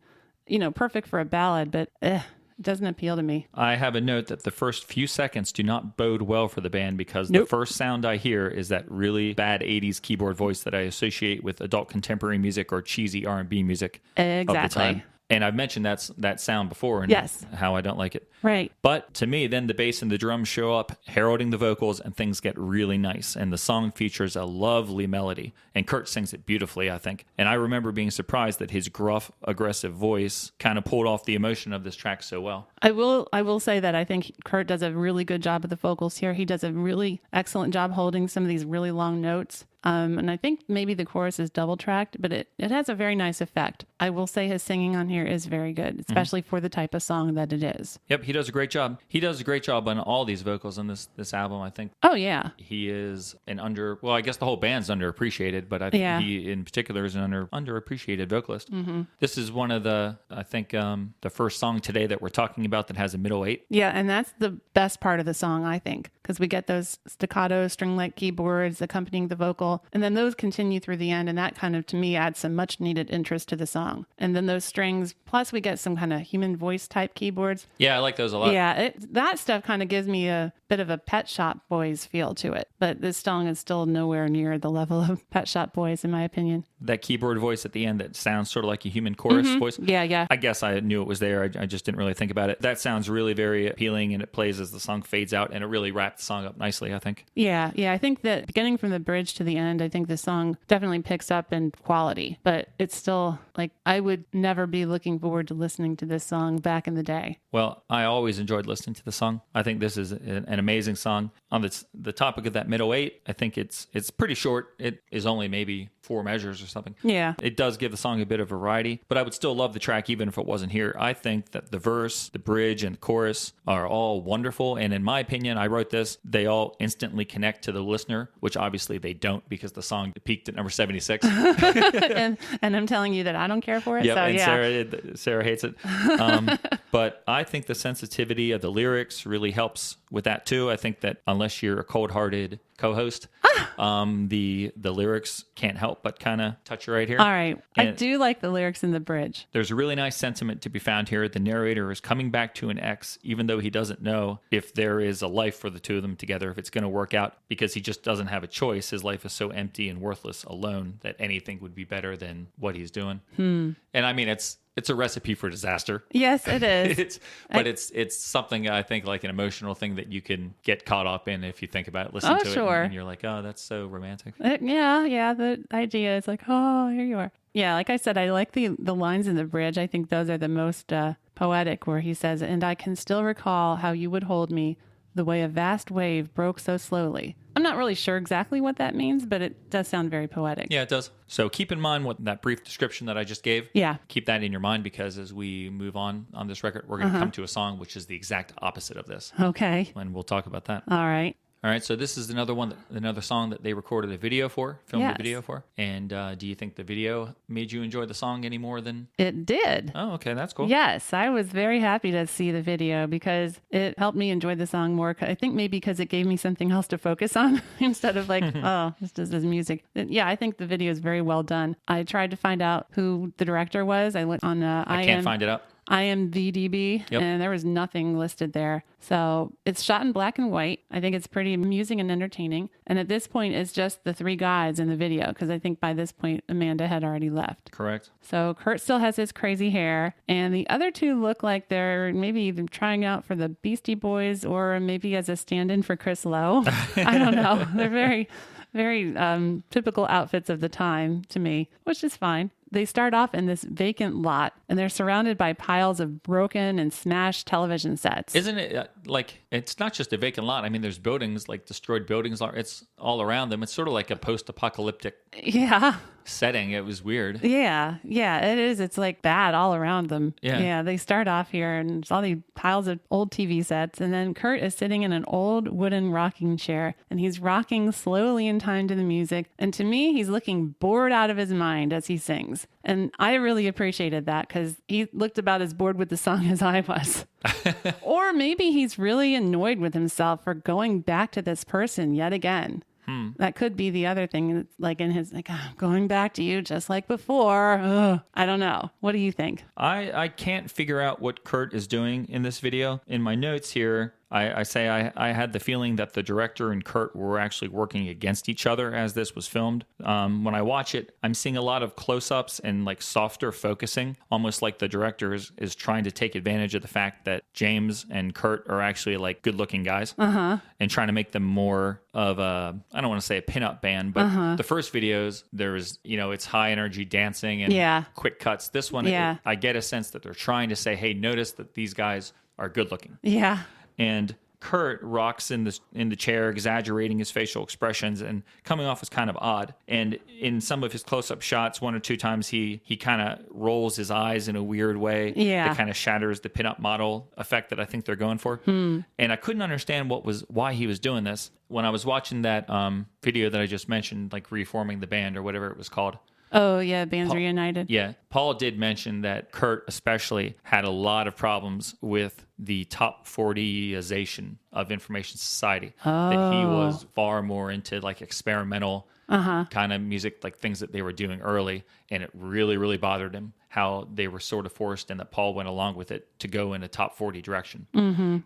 perfect for a ballad, but it doesn't appeal to me. I have a note that the first few seconds do not bode well for the band because the first sound I hear is that really bad 80s keyboard voice that I associate with adult contemporary music or cheesy R&B music of the Exactly. time. And I've mentioned that sound before and how I don't like it. Right. But to me, then the bass and the drums show up, heralding the vocals, and things get really nice. And the song features a lovely melody. And Kurt sings it beautifully, I think. And I remember being surprised that his gruff, aggressive voice kind of pulled off the emotion of this track so well. I will say that I think Kurt does a really good job with the vocals here. He does a really excellent job holding some of these really long notes. And I think maybe the chorus is double tracked, but it has a very nice effect. I will say his singing on here is very good, especially for the type of song that it is. Yep, he does a great job. He does a great job on all these vocals on this album, I think. Oh, yeah. He is I guess the whole band's underappreciated, but I think he in particular is an underappreciated vocalist. This is one of the first song today that we're talking about that has a middle 8. Yeah, and that's the best part of the song, I think, because we get those staccato string-like keyboards accompanying the vocal, and then those continue through the end, and that kind of, to me, adds some much-needed interest to the song. And then those strings, plus we get some kind of human voice-type keyboards. Yeah, I like those a lot. Yeah, that stuff kind of gives me a bit of a Pet Shop Boys feel to it, but this song is still nowhere near the level of Pet Shop Boys, in my opinion. That keyboard voice at the end that sounds sort of like a human chorus voice. Yeah. I guess I knew it was there. I just didn't really think about it. That sounds really very appealing, and it plays as the song fades out, and it really wrapped the song up nicely, I think. Yeah. I think that beginning from the bridge to the end, I think the song definitely picks up in quality, but it's still like I would never be looking forward to listening to this song back in the day. Well, I always enjoyed listening to the song. I think this is an amazing song. On the topic of that middle 8, I think it's pretty short. It is only maybe 4 measures or something. Yeah. It does give the song a bit of variety, but I would still love the track even if it wasn't here. I think that the verse, the bridge, and the chorus are all wonderful, and in my opinion, I wrote this, they all instantly connect to the listener, which obviously they don't because the song peaked at number 76. and I'm telling you that I don't care for it. Yep, So, and yeah. Sarah hates it. But I think the sensitivity of the lyrics really helps with that too. I think that unless you're a cold-hearted co-host, the lyrics can't help but kind of touch you right here. All right. I And do like the lyrics in the bridge. there's a really nice sentiment to be found here. The narrator is coming back to an ex, even though he doesn't know if there is a life for the two of them together, if it's going to work out, because he just doesn't have a choice. His life is so empty and worthless alone that anything would be better than what he's doing. And I mean, it's a recipe for disaster. Yes, it is. It's something I think like an emotional thing that you can get caught up in if you think about it, listen to it, sure. and you're like, oh, that's so romantic. Yeah. The idea is like, oh, here you are. Yeah, like I said, I like the lines in the bridge. I think those are the most poetic, where he says, "And I can still recall how you would hold me, the way a vast wave broke so slowly." I'm not really sure exactly what that means, but it does sound very poetic. Yeah, it does. So keep in mind what that brief description that I just gave. Yeah. Keep that in your mind, because as we move on this record, we're going to come to a song which is the exact opposite of this. Okay. And we'll talk about that. All right. All right, so this is another song that they recorded a video for, filmed Yes. a video for. And do you think the video made you enjoy the song any more than... It did. Oh, okay, that's cool. Yes, I was very happy to see the video because it helped me enjoy the song more. I think maybe because it gave me something else to focus on instead of like, oh, this just is music. Yeah, I think the video is very well done. I tried to find out who the director was. I went on I can't find it out. IMDb, Yep. and there was nothing listed there. So it's shot in black and white. I think it's pretty amusing and entertaining. And at this point, it's just the three guys in the video, because I think by this point, Amanda had already left. Correct. So Kurt still has his crazy hair, and the other two look like they're maybe even trying out for the Beastie Boys, or maybe as a stand-in for Chris Lowe. I don't know. They're very, very typical outfits of the time to me, which is fine. They start off in this vacant lot, and they're surrounded by piles of broken and smashed television sets. Isn't it like, it's not just a vacant lot. I mean, there's buildings, like destroyed buildings. It's all around them. It's sort of like a post-apocalyptic Yeah. setting. It was weird. Yeah, it is. It's like bad all around them. Yeah. They start off here and there's all these piles of old TV sets. And then Kurt is sitting in an old wooden rocking chair, and he's rocking slowly in time to the music. And to me, he's looking bored out of his mind as he sings. And I really appreciated that, because he looked about as bored with the song as I was. Or maybe he's really annoyed with himself for going back to this person yet again. That could be the other thing. It's like in his, like, "I'm going back to you just like before." Ugh. I don't know. What do you think? I can't figure out what Kurt is doing in this video. In my notes here, I say I had the feeling that the director and Kurt were actually working against each other as this was filmed. When I watch it, I'm seeing a lot of close-ups and like softer focusing, almost like the director is trying to take advantage of the fact that James and Kurt are actually like good-looking guys, and trying to make them more of a, I don't want to say a pinup band, but the first videos, there's, it's high energy dancing and quick cuts. This one, I get a sense that they're trying to say, hey, notice that these guys are good-looking. Yeah. And Kurt rocks in the chair, exaggerating his facial expressions and coming off as kind of odd. And in some of his close-up shots, one or two times he kind of rolls his eyes in a weird way. Yeah. That kind of shatters the pinup model effect that I think they're going for. And I couldn't understand why he was doing this. When I was watching that video that I just mentioned, like reforming the band or whatever it was called. Oh, yeah, bands reunited. Yeah. Paul did mention that Kurt especially had a lot of problems with the top 40ization of Information Society. That he was far more into like experimental kind of music, like things that they were doing early. And it really, really bothered him how they were sort of forced, and that Paul went along with it, to go in a top 40 direction.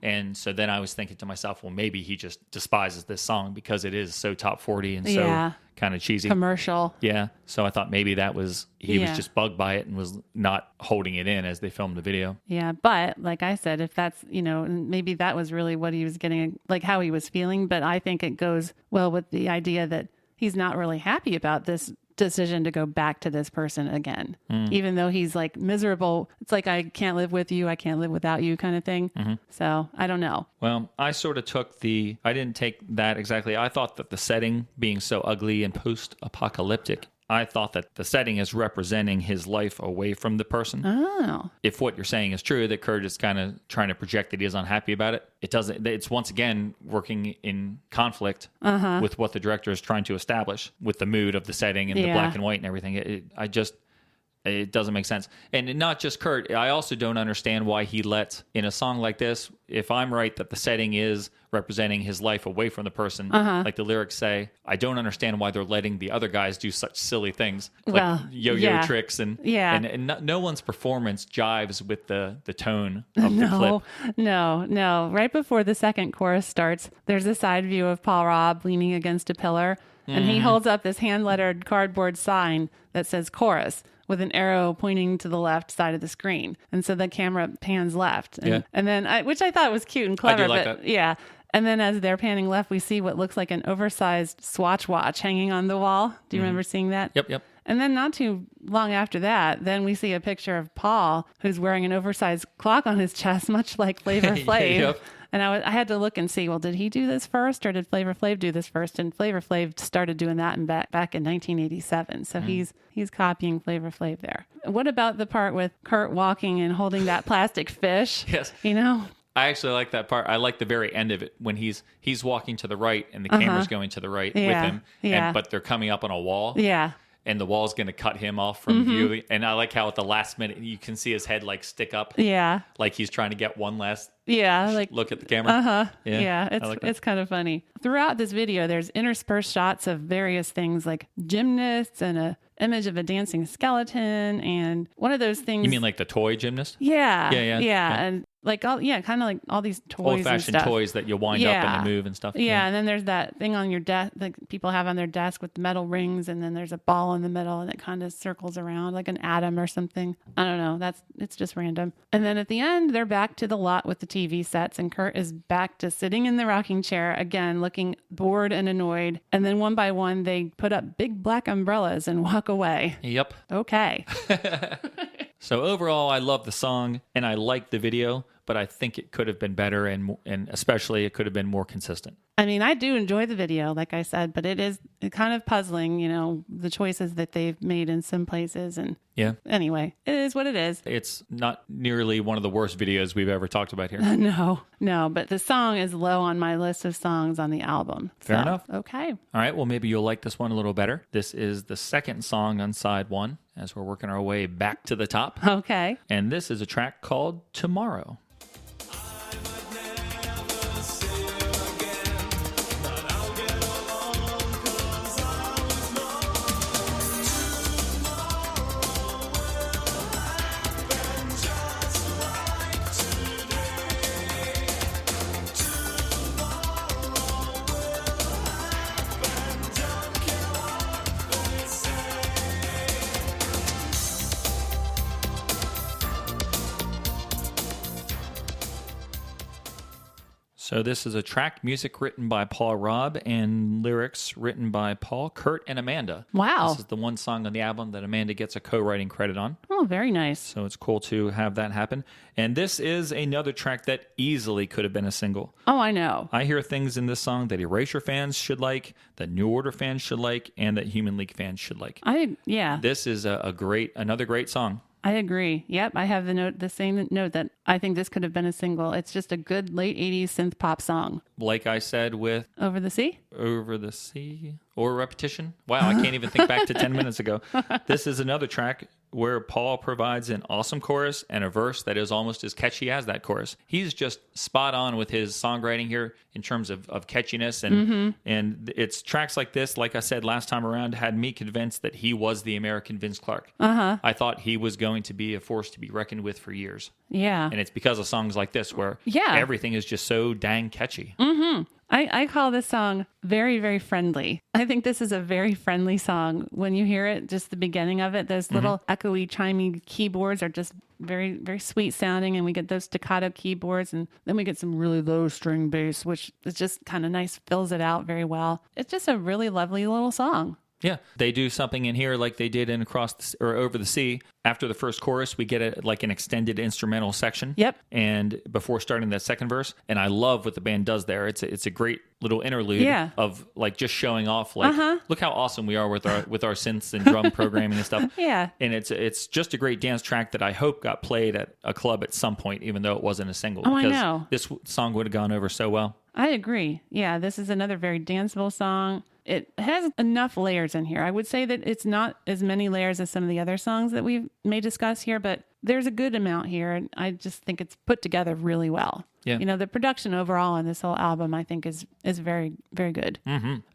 And so then I was thinking to myself, well, maybe he just despises this song because it is so top 40 and so kind of cheesy. Commercial. Yeah. So I thought maybe that was, he was just bugged by it and was not holding it in as they filmed the video. Yeah. But like I said, if that's, maybe that was really what he was getting, like how he was feeling. But I think it goes well with the idea that he's not really happy about this decision to go back to this person again, even though he's like miserable. It's like, I can't live with you, I can't live without you kind of thing. So I don't know. Well, I sort of I didn't take that exactly. I thought that the setting being so ugly and post-apocalyptic, I thought that the setting is representing his life away from the person. Oh. If what you're saying is true, that Kurt is kind of trying to project that he is unhappy about it, it doesn't. It's once again working in conflict with what the director is trying to establish with the mood of the setting and the black and white and everything. It doesn't make sense. And not just Kurt, I also don't understand why he let, in a song like this, if I'm right that the setting is representing his life away from the person, like the lyrics say, I don't understand why they're letting the other guys do such silly things, like yo-yo tricks, and no one's performance jives with the tone of the clip. No. Right before the second chorus starts, there's a side view of Paul Robb leaning against a pillar, and he holds up this hand-lettered cardboard sign that says chorus, with an arrow pointing to the left side of the screen. And so the camera pans left. And then, which I thought was cute and clever. I do like that. Yeah. And then as they're panning left, we see what looks like an oversized Swatch watch hanging on the wall. Do you remember seeing that? Yep. And then not too long after that, then we see a picture of Paul, who's wearing an oversized clock on his chest, much like Flavor Flav. Yep. And I had to look and see, well, did he do this first or did Flavor Flav do this first? And Flavor Flav started doing that back in 1987. So he's copying Flavor Flav there. What about the part with Kurt walking and holding that plastic fish? Yes. I actually like that part. I like the very end of it when he's walking to the right and the camera's going to the right with him. But they're coming up on a wall. Yeah. And the wall's going to cut him off from view. And I like how at the last minute you can see his head like stick up. Yeah. Like he's trying to get one last look at the camera. It's kind of funny. Throughout this video, there's interspersed shots of various things like gymnasts and image of a dancing skeleton and one of those things. You mean like the toy gymnast? Yeah. Yeah. And like kind of like all these toys and Old-fashioned stuff. toys that you wind up and they move and stuff. Yeah, and then there's that thing on your desk that people have on their desk with the metal rings, and then there's a ball in the middle, and it kind of circles around like an atom or something. I don't know. It's just random. And then at the end, they're back to the lot with the TV sets, and Kurt is back to sitting in the rocking chair again, looking bored and annoyed. And then one by one, they put up big black umbrellas and walk away. Yep. Okay. So overall, I love the song and I like the video, but I think it could have been better and especially it could have been more consistent. I mean, I do enjoy the video, like I said, but it is kind of puzzling, the choices that they've made in some places. And yeah, anyway, it is what it is. It's not nearly one of the worst videos we've ever talked about here. No, but the song is low on my list of songs on the album. Fair enough. Okay. All right, well, maybe you'll like this one a little better. This is the second song on side one as we're working our way back to the top. Okay. And this is a track called Tomorrow. So this is a track, music written by Paul Robb and lyrics written by Paul, Kurt, and Amanda. Wow. This is the one song on the album that Amanda gets a co-writing credit on. Oh, very nice. So it's cool to have that happen. And this is another track that easily could have been a single. Oh, I know. I hear things in this song that Erasure fans should like, that New Order fans should like, and that Human League fans should like. This is another great song. I agree. Yep, I have the same note that I think this could have been a single. It's just a good late 80s synth pop song. Like I said with Over the Sea? Over the Sea or Repetition. Wow, I can't even think back to 10 minutes ago. This is another track where Paul provides an awesome chorus and a verse that is almost as catchy as that chorus. He's just spot on with his songwriting here in terms of catchiness. And it's tracks like this, like I said last time around, had me convinced that he was the American Vince Clarke. I thought he was going to be a force to be reckoned with for years. Yeah. And it's because of songs like this where everything is just so dang catchy. I call this song very, very friendly. I think this is a very friendly song. When you hear it, just the beginning of it, those little echoey, chimey keyboards are just very, very sweet sounding. And we get those staccato keyboards, and then we get some really low string bass, which is just kind of nice, fills it out very well. It's just a really lovely little song. Yeah, they do something in here like they did in Over the Sea. After the first chorus, we get an extended instrumental section. Yep. And before starting that second verse, and I love what the band does there. It's a great little interlude of like just showing off look how awesome we are with our synths and drum programming and stuff. Yeah. And it's just a great dance track that I hope got played at a club at some point, even though it wasn't a single. Oh, I know. This song would have gone over so well. I agree. Yeah, this is another very danceable song. It has enough layers in here. I would say that it's not as many layers as some of the other songs that we may discuss here, but there's a good amount here. And I just think it's put together really well. Yeah. The production overall on this whole album, I think, is very, very good.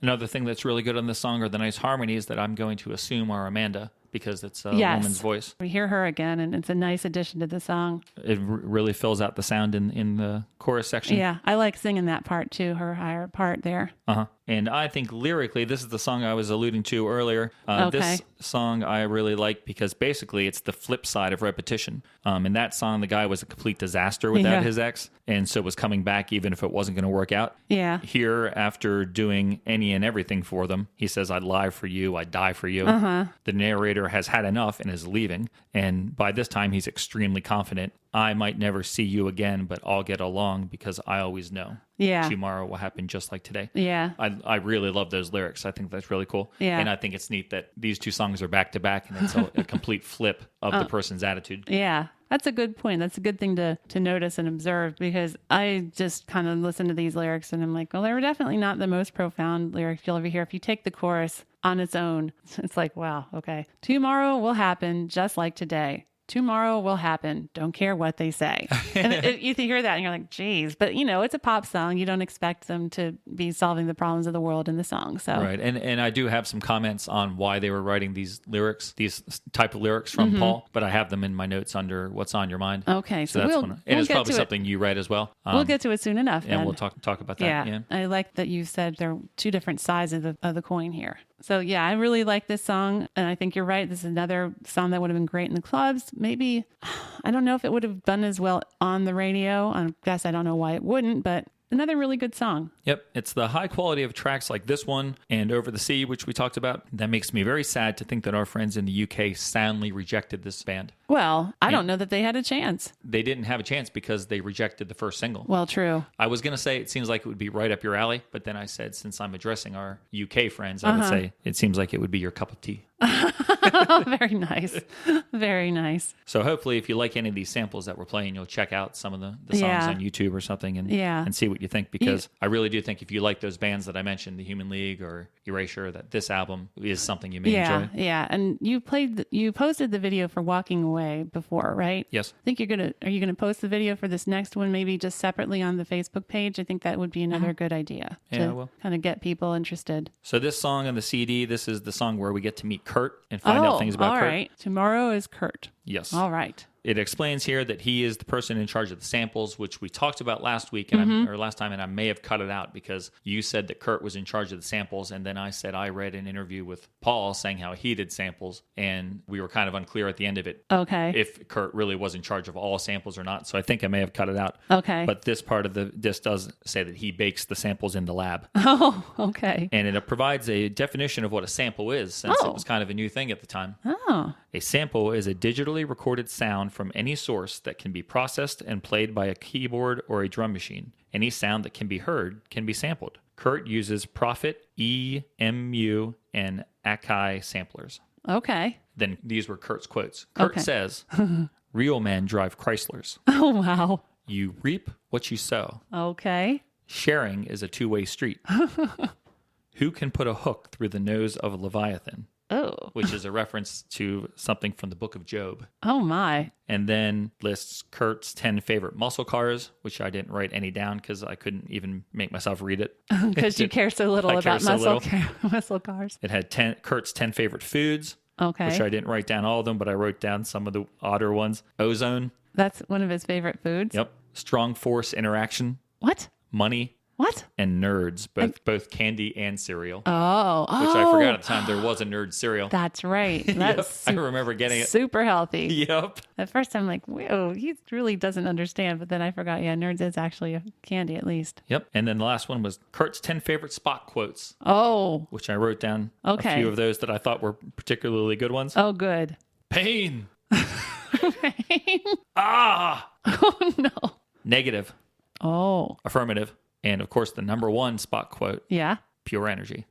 Another thing that's really good on this song are the nice harmonies that I'm going to assume are Amanda, because it's a woman's voice. We hear her again, and it's a nice addition to the song. It really fills out the sound in the chorus section. Yeah, I like singing that part too, her higher part there. And I think lyrically, this is the song I was alluding to earlier. This song I really like because basically it's the flip side of Repetition. In that song, the guy was a complete disaster without his ex, and so was coming back even if it wasn't going to work out. Yeah. Here, after doing any and everything for them, he says, "I'd lie for you, I'd die for you." The narrator has had enough and is leaving, and by this time he's extremely confident. "I might never see you again, but I'll get along because I always know. Yeah. Tomorrow will happen just like today." Yeah. I really love those lyrics. I think that's really cool. Yeah. And I think it's neat that these two songs are back to back and it's a complete flip of the person's attitude. Yeah. That's a good point. That's a good thing to notice and observe, because I just kind of listen to these lyrics and I'm like, well, they're definitely not the most profound lyrics you'll ever hear. If you take the chorus on its own, it's like, wow, okay. Tomorrow will happen just like today. tomorrow will happen. Don't care what they say. And you hear that and you're like, geez, but it's a pop song. You don't expect them to be solving the problems of the world in the song. So Right. And I do have some comments on why they were writing these lyrics, these type of lyrics from Paul, but I have them in my notes under What's on Your mind. Okay. So that's we'll, one. And we'll it's get probably to something you read as well. We'll get to it soon enough. And then. we'll talk about that. Yeah. I like that you said there are two different sides of the coin here. So yeah, I really like this song. And I think you're right. This is another song that would have been great in the clubs. Maybe, I don't know if it would have done as well on the radio. I guess I don't know why it wouldn't, but another really good song. Yep. It's the high quality of tracks like this one and Over the Sea, which we talked about. That makes me very sad to think that our friends in the UK soundly rejected this band. Well, I don't know that they had a chance. They didn't have a chance because they rejected the first single. Well, true. I was going to say it seems like it would be right up your alley, but then I said since I'm addressing our UK friends, I would say it seems like it would be your cup of tea. Very nice. Very nice. So hopefully if you like any of these samples that we're playing, you'll check out some of the songs Yeah. on YouTube or something and see what you think, because I really do think if you like those bands that I mentioned, the Human League or Erasure, that this album is something you may enjoy. Yeah. And you posted the video for Walking Away before, right? Yes. I think are you gonna post the video for this next one maybe just separately on the Facebook page? I think that would be another good idea. Yeah, I will. Kind of get people interested. So this song on the CD, this is the song where we get to meet Kurt and find out things about all Kurt. right. Tomorrow is Kurt. Yes. All right. It explains here that he is the person in charge of the samples, which we talked about last week or last time, and I may have cut it out because you said that Kurt was in charge of the samples, and then I said I read an interview with Paul saying how he did samples, and we were kind of unclear at the end of it Okay. if Kurt really was in charge of all samples or not. So I think I may have cut it out. Okay. But this part of the disc does say that he bakes the samples in the lab. Oh, okay. And it provides a definition of what a sample is, since Oh. it was kind of a new thing at the time. Oh. A sample is a digitally recorded sound from any source that can be processed and played by a keyboard or a drum machine. Any sound that can be heard can be sampled. Kurt uses Prophet, EMU, and Akai samplers. Okay. Then these were Kurt's quotes. Kurt Okay. says, "Real men drive Chryslers. Oh, wow. You reap what you sow. Okay. Sharing is a two-way street. Who can put a hook through the nose of a Leviathan?" Oh. Which is a reference to something from the book of Job. Oh, my. And then lists Kurt's 10 favorite muscle cars, which I didn't write any down because I couldn't even make myself read it. Because you care so little I care about so muscle cars. It had Kurt's 10 favorite foods, Okay. which I didn't write down all of them, but I wrote down some of the odder ones. Ozone. That's one of his favorite foods. Yep. Strong force interaction. What? Money. What? And nerds, both candy and cereal. Oh. Which I forgot at the time there was a nerd cereal. That's right. That's I remember getting it. super healthy. Yep. At first, I'm like, whoa, he really doesn't understand. But then I forgot, yeah, Nerds is actually a candy at least. Yep. And then the last one was Kurt's 10 favorite Spock quotes, Oh. which I wrote down Okay. a few of those that I thought were particularly good ones. Oh, good. Pain. Ah. Oh, no. Negative. Oh. Affirmative. And of course, the number one Spock quote, Yeah. pure energy.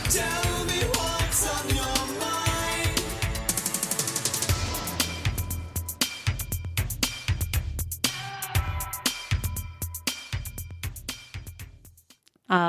Tell me what's on your mind.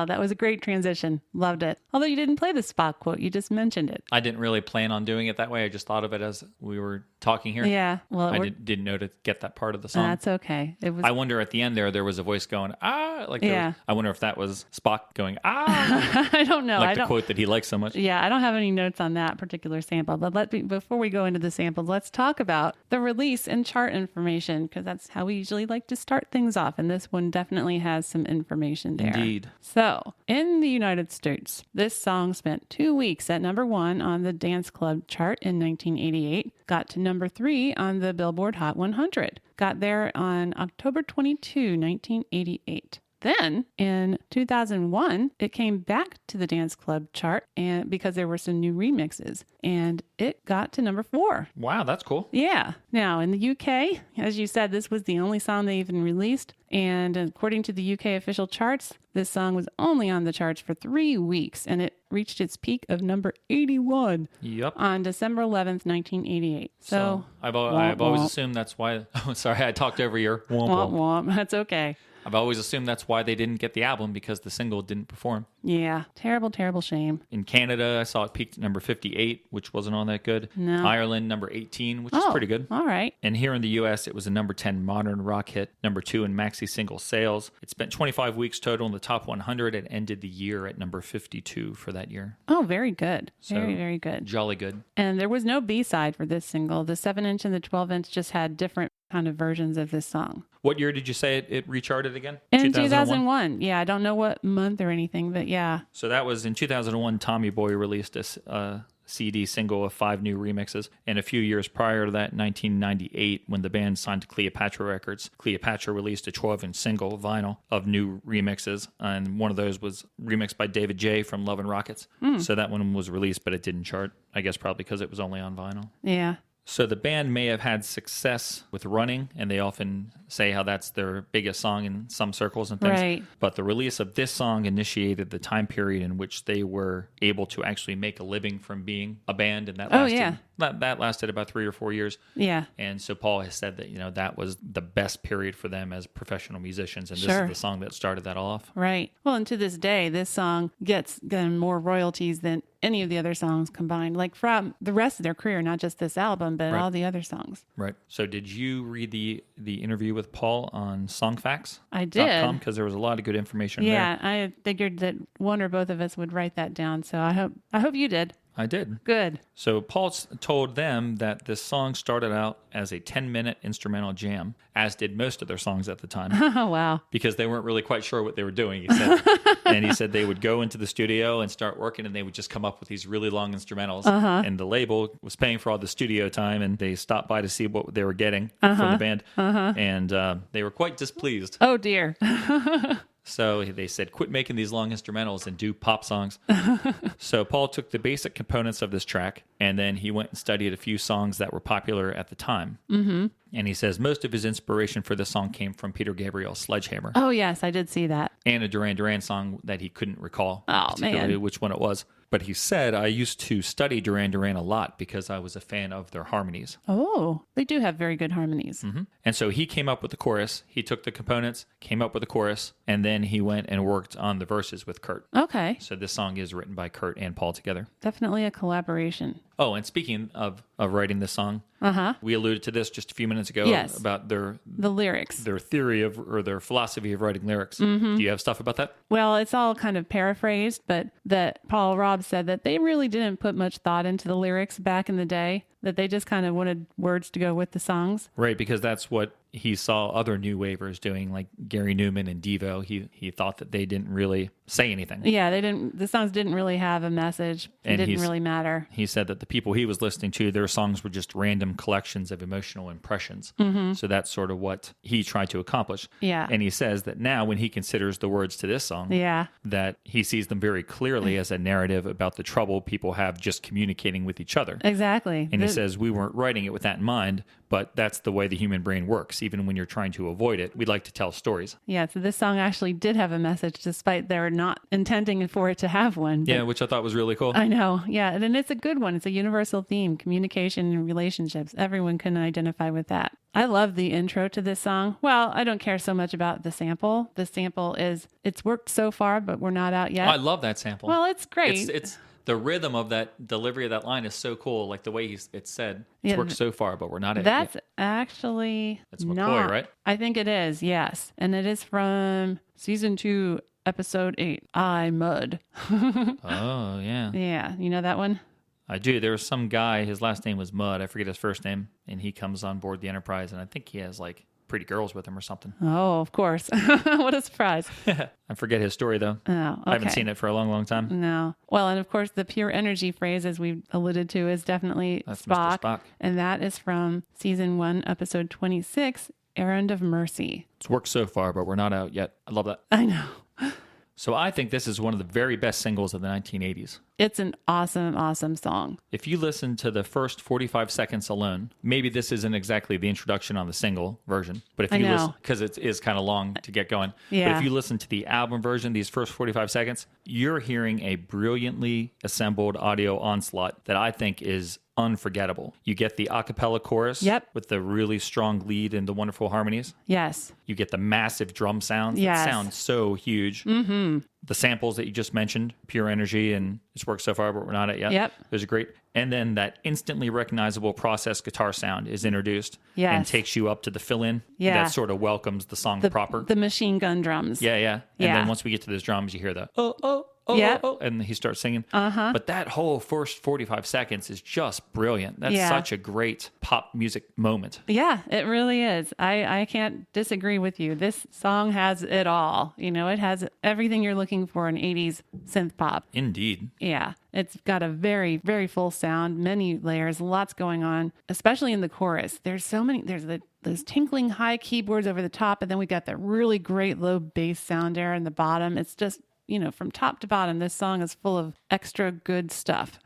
That was a great transition. Loved it. Although you didn't play the Spock quote, you just mentioned it. I didn't really plan on doing it that way. I just thought of it as we were talking here. Yeah. Well, I didn't know to get that part of the song. that's okay. It was. I wonder at the end there was a voice going, ah. Like there Yeah. was, I wonder if that was Spock going, ah. I don't know. Like I the don't. quote that he likes so much. Yeah, I don't have any notes on that particular sample. But before we go into the samples, let's talk about the release and chart information, because that's how we usually like to start things off. And this one definitely has some information there. Indeed. So, in the United States, this song spent 2 weeks at number 1 on the Dance Club chart in 1988, got to number 3 on the Billboard Hot 100, got there on October 22, 1988. Then in 2001, it came back to the dance club chart and because there were some new remixes and it got to number 4. Wow, that's cool. Yeah. Now in the UK, as you said, this was the only song they even released. And according to the UK official charts, this song was only on the charts for 3 weeks and it reached its peak of number 81 Yep. on December 11th, 1988. So I've always assumed that's why. Oh, sorry, I talked over your womp womp womp. womp. That's okay. I've always assumed that's why they didn't get the album because the single didn't perform. Yeah. Terrible, terrible shame. In Canada, I saw it peaked at number 58, which wasn't all that good. No. Ireland, number 18, which is pretty good. All right. And here in the U.S., it was a number 10 modern rock hit, number 2 in maxi single sales. It spent 25 weeks total in the top 100 and ended the year at number 52 for that year. Oh, very good. So, Very, very good. Jolly good. And there was no B-side for this single. The 7-inch and the 12-inch just had different kind of versions of this song. What year did you say it recharted again? In 2001. Yeah, I don't know what month or anything, but yeah. So that was in 2001, Tommy Boy released a CD single of 5 new remixes. And a few years prior to that, 1998, when the band signed to Cleopatra Records, Cleopatra released a 12-inch single vinyl of new remixes. And one of those was remixed by David J. from Love and Rockets. So that one was released, but it didn't chart. I guess probably because it was only on vinyl. Yeah. So the band may have had success with Running, and they often say how that's their biggest song in some circles and things. Right. But the release of this song initiated the time period in which they were able to actually make a living from being a band, and that lasted, that lasted about 3 or 4 years. Yeah. And so Paul has said that, that was the best period for them as professional musicians, and this Sure. is the song that started that all off. Right. Well, and to this day, this song gets more royalties than any of the other songs combined, like from the rest of their career, not just this album, but Right. all the other songs. Right. So did you read the interview with Paul on Songfacts? I did. Because there was a lot of good information Yeah, there. I figured that one or both of us would write that down. So I hope you did. I did. Good. So Paul told them that this song started out as a 10-minute instrumental jam, as did most of their songs at the time, Oh, wow. because they weren't really quite sure what they were doing, he said. And he said they would go into the studio and start working, and they would just come up with these really long instrumentals. And the label was paying for all the studio time, and they stopped by to see what they were getting from the band. And they were quite displeased. Oh, dear. So they said, quit making these long instrumentals and do pop songs. So Paul took the basic components of this track, and then he went and studied a few songs that were popular at the time. Mm-hmm. And he says most of his inspiration for this song came from Peter Gabriel's Sledgehammer Oh, yes, I did see that. and a Duran Duran song that he couldn't recall Oh, particularly man. which one it was. But he said, I used to study Duran Duran a lot because I was a fan of their harmonies. Oh, they do have very good harmonies. And so he came up with the chorus. He took the components, came up with the chorus, and then he went and worked on the verses with Kurt. Okay. So this song is written by Kurt and Paul together. Definitely a collaboration. Oh, and speaking of writing this song, we alluded to this just a few minutes ago Yes. about The lyrics. their theory of, or their philosophy of writing lyrics. Do you have stuff about that? Well, it's all kind of paraphrased, but that Paul Robb said that they really didn't put much thought into the lyrics back in the day, that they just kind of wanted words to go with the songs. Right, because that's what he saw other new wavers doing, like Gary Newman and Devo. He thought that they didn't really say anything. Yeah, the songs didn't really have a message. It And didn't really matter. He said that the people he was listening to, their songs were just random collections of emotional impressions. So that's sort of what he tried to accomplish. Yeah. And he says that now when he considers the words to this song, Yeah. that he sees them very clearly as a narrative about the trouble people have just communicating with each other. Exactly. And he says, we weren't writing it with that in mind, but that's the way the human brain works. Even when you're trying to avoid it, we like to tell stories. Yeah, so this song actually did have a message despite their not intending for it to have one. But Yeah, which I thought was really cool. I know. Yeah, and it's a good one. It's a universal theme, communication and relationships. Everyone can identify with that. I love the intro to this song. Well, I don't care so much about the sample. The sample it's worked so far, but we're not out yet. I love that sample. Well, it's great. It's the rhythm of that delivery of that line is so cool. Like the way it's said. It's Yeah, worked so far, but we're not at That's yet. actually That's McCoy, not. right? I think it is, yes. And it is from season 2, episode 8, I Mud. Oh, yeah. Yeah, you know that one? I do. There was some guy, his last name was Mudd. I forget his first name. And he comes on board the Enterprise, and I think he has like pretty girls with him or something. Oh, of course. What a surprise. I forget his story, though. Oh, okay. I haven't seen it for a long, long time. No. Well, and of course, the pure energy phrase, as we've alluded to, is definitely That's Mr. Spock. Spock. And that is from season 1, episode 26, Errand of Mercy. It's worked so far, but we're not out yet. I love that. I know. So I think this is one of the very best singles of the 1980s. It's an awesome, awesome song. If you listen to the first 45 seconds alone, maybe this isn't exactly the introduction on the single version, but if I you know. listen, because it is kind of long to get going. Yeah. But if you listen to the album version, these first 45 seconds, you're hearing a brilliantly assembled audio onslaught that I think is unforgettable. You get the a cappella chorus Yep. with the really strong lead and the wonderful harmonies. Yes. You get the massive drum sounds Yes. that sound so huge. Mm-hmm. The samples that you just mentioned, Pure Energy and It's Worked So Far, but we're not at yet. Yep. Those are great. And then that instantly recognizable processed guitar sound is introduced Yes. and takes you up to the fill-in. Yeah. That sort of welcomes the song proper. The machine gun drums. Yeah. And Yeah. then once we get to those drums, you hear the Yep. and he starts singing. But that whole first 45 seconds is just brilliant. That's Yeah. such a great pop music moment. Yeah, it really is. I can't disagree with you. This song has it all. You know, it has everything you're looking for in 80s synth pop. Indeed. Yeah, it's got a very, very full sound, many layers, lots going on, especially in the chorus. There's so many, those tinkling high keyboards over the top, and then we got that really great low bass sound there in the bottom. It's just, you know, from top to bottom, this song is full of extra good stuff.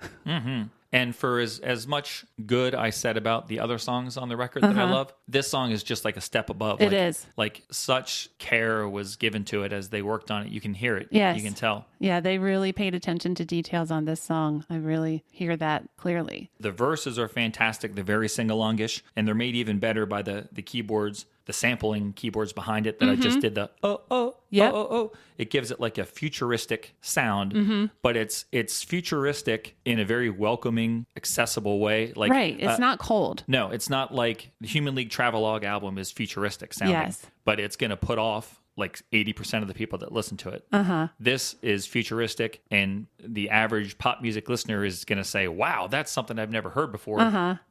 And for as much good I said about the other songs on the record that I love, this song is just like a step above. It is. Like such care was given to it as they worked on it. You can hear it. Yes. You can tell. Yeah, they really paid attention to details on this song. I really hear that clearly. The verses are fantastic. They're very sing-alongish, and they're made even better by the keyboards, the sampling keyboards behind it that I just did the Yep. It gives it like a futuristic sound, but it's futuristic in a very welcoming, accessible way. Like Right, it's not cold. No, it's not like the Human League Travelogue album is futuristic sounding, Yes. but it's going to put off like 80% of the people that listen to it. This is futuristic, and the average pop music listener is going to say, wow, that's something I've never heard before,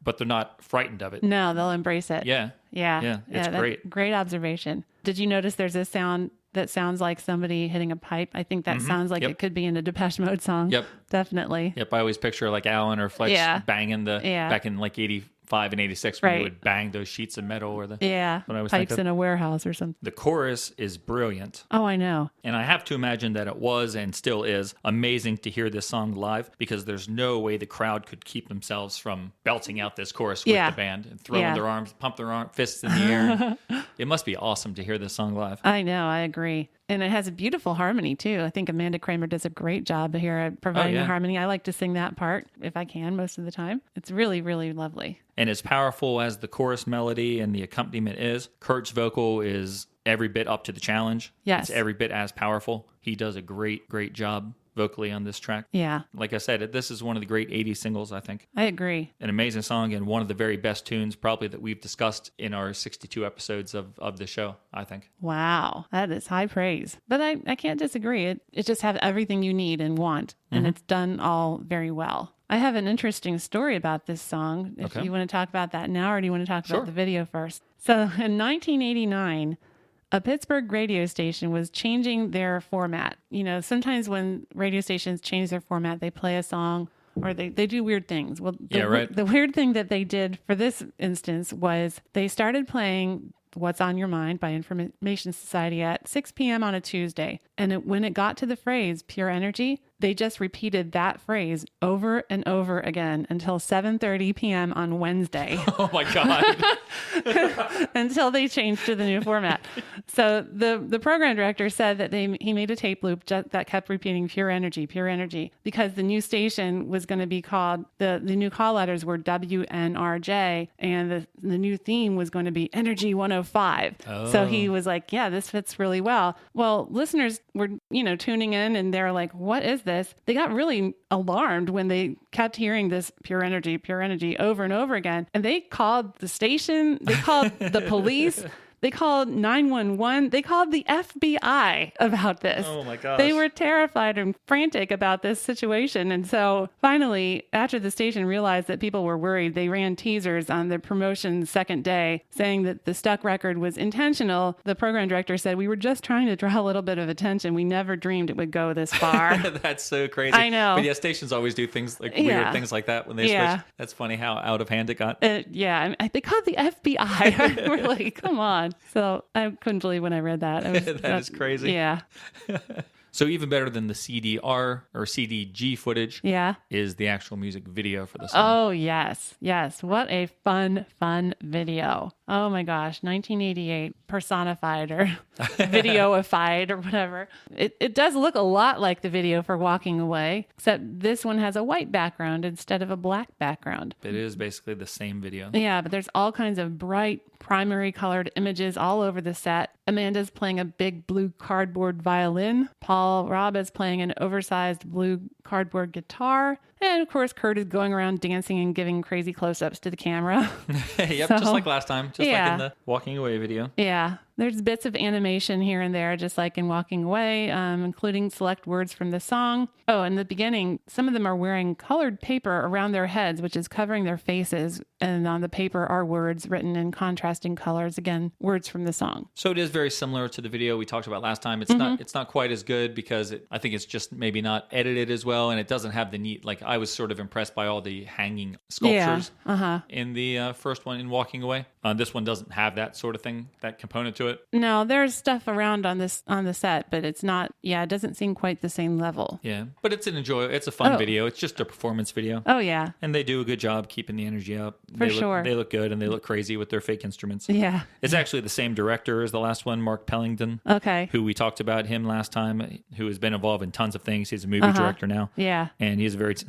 but they're not frightened of it. No, they'll embrace it. Yeah. Yeah. It's that's great. Great observation. Did you notice there's a sound that sounds like somebody hitting a pipe? I think that sounds like Yep. it could be in a Depeche Mode song. Yep. Definitely. Yep, I always picture like Alan or Fletch Yeah. banging back in like 85 and 86 when Right. they would bang those sheets of metal or the Yeah. what I was Pipes thinking. in a warehouse or something. The chorus is brilliant. Oh, I know. And I have to imagine that it was and still is amazing to hear this song live, because there's no way the crowd could keep themselves from belting out this chorus with Yeah. the band and throwing Yeah. their arms, pump their fists in the air. It must be awesome to hear this song live. I know. I agree. And it has a beautiful harmony, too. I think Amanda Kramer does a great job here at providing yeah. the harmony. I like to sing that part if I can most of the time. It's really, really lovely. And as powerful as the chorus melody and the accompaniment is, Kurt's vocal is every bit up to the challenge. Yes. It's every bit as powerful. He does a great, great job vocally on this track. Yeah, Like I said, this is one of the great 80s singles, I think. I agree. An amazing song and one of the very best tunes probably that we've discussed in our 62 episodes of the show, I think. Wow, that is high praise. But I can't disagree. It just has everything you need and want, and it's done all very well. I have an interesting story about this song. If Okay. you want to talk about that now, or do you want to talk Sure. about the video first? So in 1989, a Pittsburgh radio station was changing their format. You know, sometimes when radio stations change their format, they play a song or they do weird things. Well, Yeah, right. The weird thing that they did for this instance was they started playing What's on Your Mind by Information Society at 6 p.m. on a Tuesday. And when it got to the phrase pure energy, they just repeated that phrase over and over again until 7:30 p.m. on Wednesday. Oh my God. Until they changed to the new format. So the program director said that he made a tape loop that kept repeating pure energy, because the new station was going to be called, the new call letters were WNRJ, and the new theme was going to be Energy 105. So he was like, yeah, this fits really well. Well, listeners were, tuning in and they're like, what is this? They got really alarmed when they kept hearing this pure energy over and over again. And they called the station, they called the police, they called 911, they called the FBI about this. Oh my gosh. They were terrified and frantic about this situation. And so finally, after the station realized that people were worried, they ran teasers on the promotion's second day saying that the stuck record was intentional. The program director said, we were just trying to draw a little bit of attention. We never dreamed it would go this far. That's so crazy. I know. But yeah, stations always do things like weird Yeah. things like that when they Yeah. switch. That's funny how out of hand it got. Yeah, they called the FBI. We're like, come on. on. So I couldn't believe when I read that. That is crazy. Yeah. So even better than the CDR or CDG footage Yeah. is the actual music video for the song. Oh, yes. Yes. What a fun video. Oh my gosh. 1988 personified or videoified or whatever. It does look a lot like the video for Walking Away, except this one has a white background instead of a black background. It is basically the same video. Yeah, but there's all kinds of bright primary colored images all over the set. Amanda's playing a big blue cardboard violin. Paul Robb is playing an oversized blue cardboard guitar. And of course, Kurt is going around dancing and giving crazy close-ups to the camera. Yep, So, just like last time. Just like yeah. in the Walking Away video. Yeah. There's bits of animation here and there, just like in Walking Away, including select words from the song. Oh, in the beginning, some of them are wearing colored paper around their heads, which is covering their faces. And on the paper are words written in contrasting colors. Again, words from the song. So it is very similar to the video we talked about last time. It's not quite as good because I think it's just maybe not edited as well, and it doesn't have the neat. Like I was sort of impressed by all the hanging sculptures in the first one in Walking Away. This one doesn't have that sort of thing, that component to it. No, there's stuff around on the set, but it's not. Yeah, it doesn't seem quite the same level. Yeah, but it's a fun video. It's just a performance video. Oh yeah, and they do a good job keeping the energy up. Sure. They look good and they look crazy with their fake instruments. Yeah, it's actually the same director as the last one, Mark Pellington. Okay, who we talked about him last time, who has been involved in tons of things. He's a movie director now. Yeah, and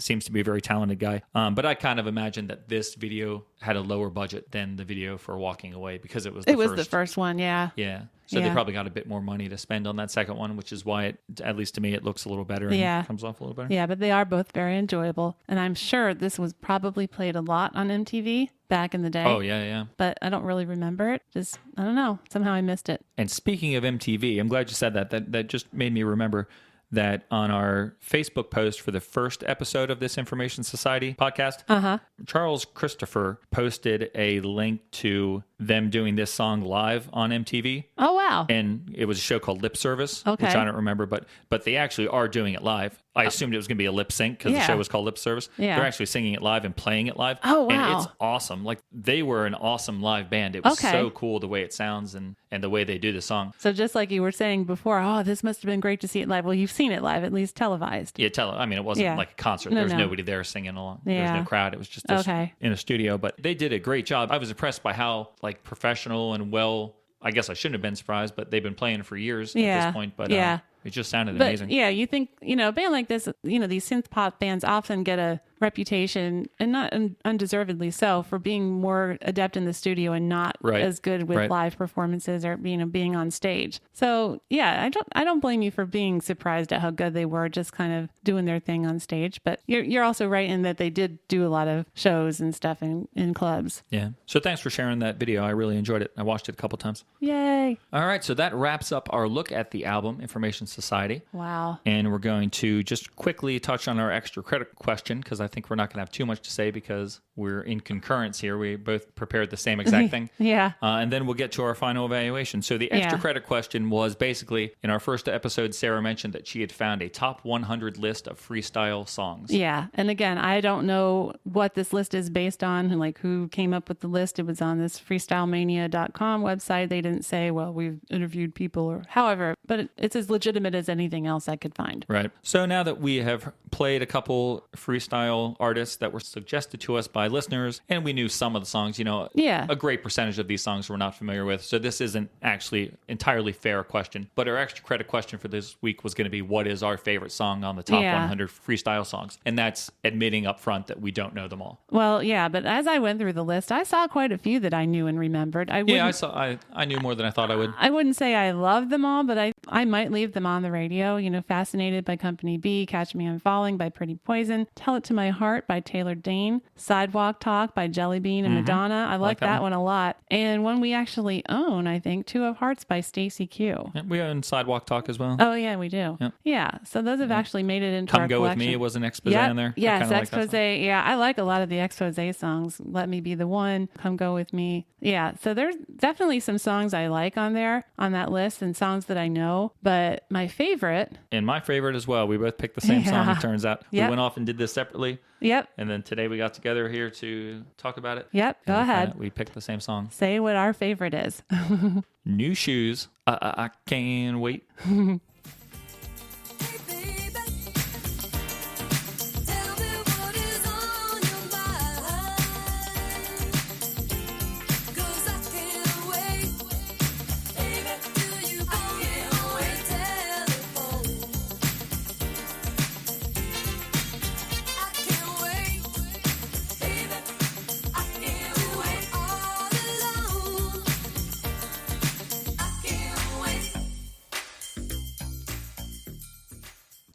seems to be a very talented guy. But I kind of imagined that this video had a lower budget than the video for Walking Away because it was the first one. Yeah. Yeah. So they probably got a bit more money to spend on that second one, which is why at least to me, it looks a little better and comes off a little better. Yeah, but they are both very enjoyable. And I'm sure this was probably played a lot on MTV back in the day. Oh, yeah. But I don't really remember it. Just, I don't know. Somehow I missed it. And speaking of MTV, I'm glad you said that. That just made me remember that on our Facebook post for the first episode of this Information Society podcast, Charles Christopher posted a link to them doing this song live on MTV. Oh, wow. And it was a show called Lip Service, okay. which I don't remember, but they actually are doing it live. I assumed it was going to be a lip sync because the show was called Lip Service. Yeah. They're actually singing it live and playing it live. Oh, wow. And it's awesome. Like, they were an awesome live band. It was so cool the way it sounds and the way they do the song. So just like you were saying before, oh, this must have been great to see it live. Well, you've seen it live, at least televised. Yeah, I mean, it wasn't like a concert. There was nobody there singing along. There was no crowd. It was just us in a studio. But they did a great job. I was impressed by how like professional and well, I guess I shouldn't have been surprised, but they've been playing for years at this point. But it just sounded amazing. Yeah, you think, a band like this, these synth pop bands often get a reputation, and not undeservedly so, for being more adept in the studio and not as good with live performances or being on stage. So yeah, I don't blame you for being surprised at how good they were, just kind of doing their thing on stage. But you're also right in that they did do a lot of shows and stuff in clubs. Yeah. So thanks for sharing that video. I really enjoyed it. I watched it a couple times. Yay! All right, so that wraps up our look at the album Information Society. Wow. And we're going to just quickly touch on our extra credit question, because I think we're not going to have too much to say because we're in concurrence here. We both prepared the same exact thing. Yeah. And then we'll get to our final evaluation. So the extra credit question was basically, in our first episode, Sarah mentioned that she had found a top 100 list of freestyle songs. Yeah. And again, I don't know what this list is based on, like who came up with the list. It was on this freestylemania.com website. They didn't say, well, we've interviewed people or however, but it's as legitimate as anything else I could find. Right. So now that we have played a couple freestyle artists that were suggested to us by listeners, and we knew some of the songs, a great percentage of these songs we're not familiar with. So this isn't actually entirely fair question, but our extra credit question for this week was going to be, what is our favorite song on the top 100 freestyle songs? And that's admitting up front that we don't know them all. Well, yeah, but as I went through the list, I saw quite a few that I knew and remembered. I knew more than I thought I would. I wouldn't say I love them all, but I might leave them on the radio. Fascinated by Company B, Catch Me I'm Falling by Pretty Poison, Tell It to My Heart by Taylor Dane, Sidewalk Talk by Jelly Bean and Madonna. I like that one a lot. And one we actually own, I think, Two of Hearts by Stacey Q. Yeah, we own Sidewalk Talk as well. Oh, yeah, we do. Yep. Yeah, so those have actually made it into our collection. Come Go With Me, it was an expose on there. Yes, expose. Yeah, I like a lot of the expose songs. Let Me Be the One, Come Go With Me. Yeah, so there's definitely some songs I like on there, on that list, and songs that I know. But my favorite... And my favorite as well. We both picked the same song, it turns out. Yep. We went off and did this separately. Yep. And then today we got together here to talk about it. Yep. Go And with ahead. that, we picked the same song. Say what our favorite is. New Shoes. I can't wait.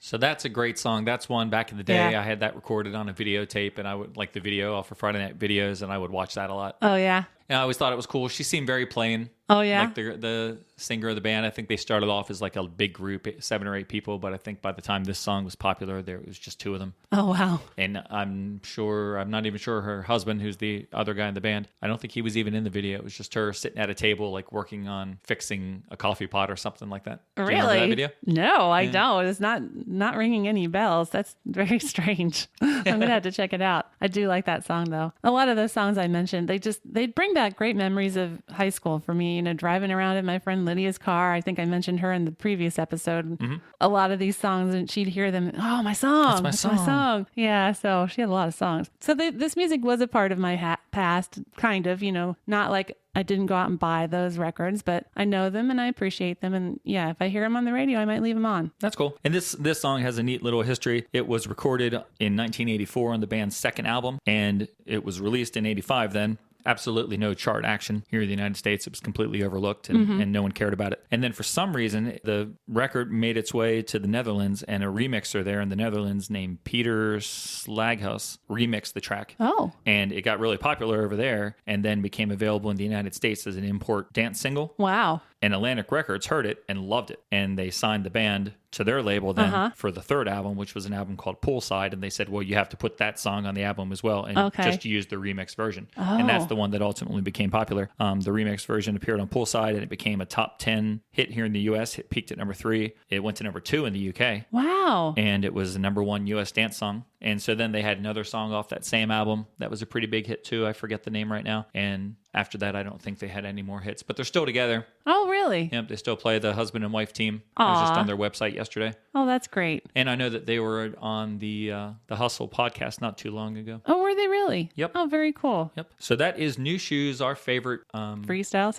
So that's a great song. That's one back in the day. Yeah. I had that recorded on a videotape, and I would like the video off for Friday Night Videos, and I would watch that a lot. Oh, yeah. And I always thought it was cool. She seemed very plain. Oh, yeah. Like the singer of the band. I think they started off as like a big group, 7 or 8 people, but I think by the time this song was popular, there was just 2 of them. Oh, wow. And I'm not even sure her husband, who's the other guy in the band, I don't think he was even in the video. It was just her sitting at a table, like working on fixing a coffee pot or something like that. Do you remember that video? No, I don't. It's not ringing any bells. That's very strange. I'm going to have to check it out. I do like that song, though. A lot of those songs I mentioned, they bring back great memories of high school for me, driving around in my friend Lydia's car. I think I mentioned her in the previous episode. Mm-hmm. A lot of these songs, and she'd hear them. Oh, my song. That's my song. Yeah. So she had a lot of songs. So this music was a part of my past, kind of, not like I didn't go out and buy those records, but I know them and I appreciate them. And yeah, if I hear them on the radio, I might leave them on. That's cool. And this song has a neat little history. It was recorded in 1984 on the band's second album, and it was released in 85 then. Absolutely no chart action here in the United States. It was completely overlooked and no one cared about it. And then for some reason, the record made its way to the Netherlands, and a remixer there in the Netherlands named Peter Slaghuis remixed the track. Oh. And it got really popular over there and then became available in the United States as an import dance single. Wow. And Atlantic Records heard it and loved it. And they signed the band to their label then for the third album, which was an album called Poolside. And they said, well, you have to put that song on the album as well and just use the remix version. Oh. And that's the one that ultimately became popular. The remix version appeared on Poolside, and it became a top 10 hit here in the U.S. It peaked at number 3. It went to number 2 in the U.K. Wow. And it was the number 1 U.S. dance song. And so then they had another song off that same album that was a pretty big hit too. I forget the name right now. And after that, I don't think they had any more hits, but they're still together. Oh, really? Yep, they still play, the husband and wife team. I was just on their website yesterday. Oh, that's great. And I know that they were on the Hustle podcast not too long ago. Oh, were they really? Yep. Oh, very cool. Yep. So that is New Shoes, our favorite freestyle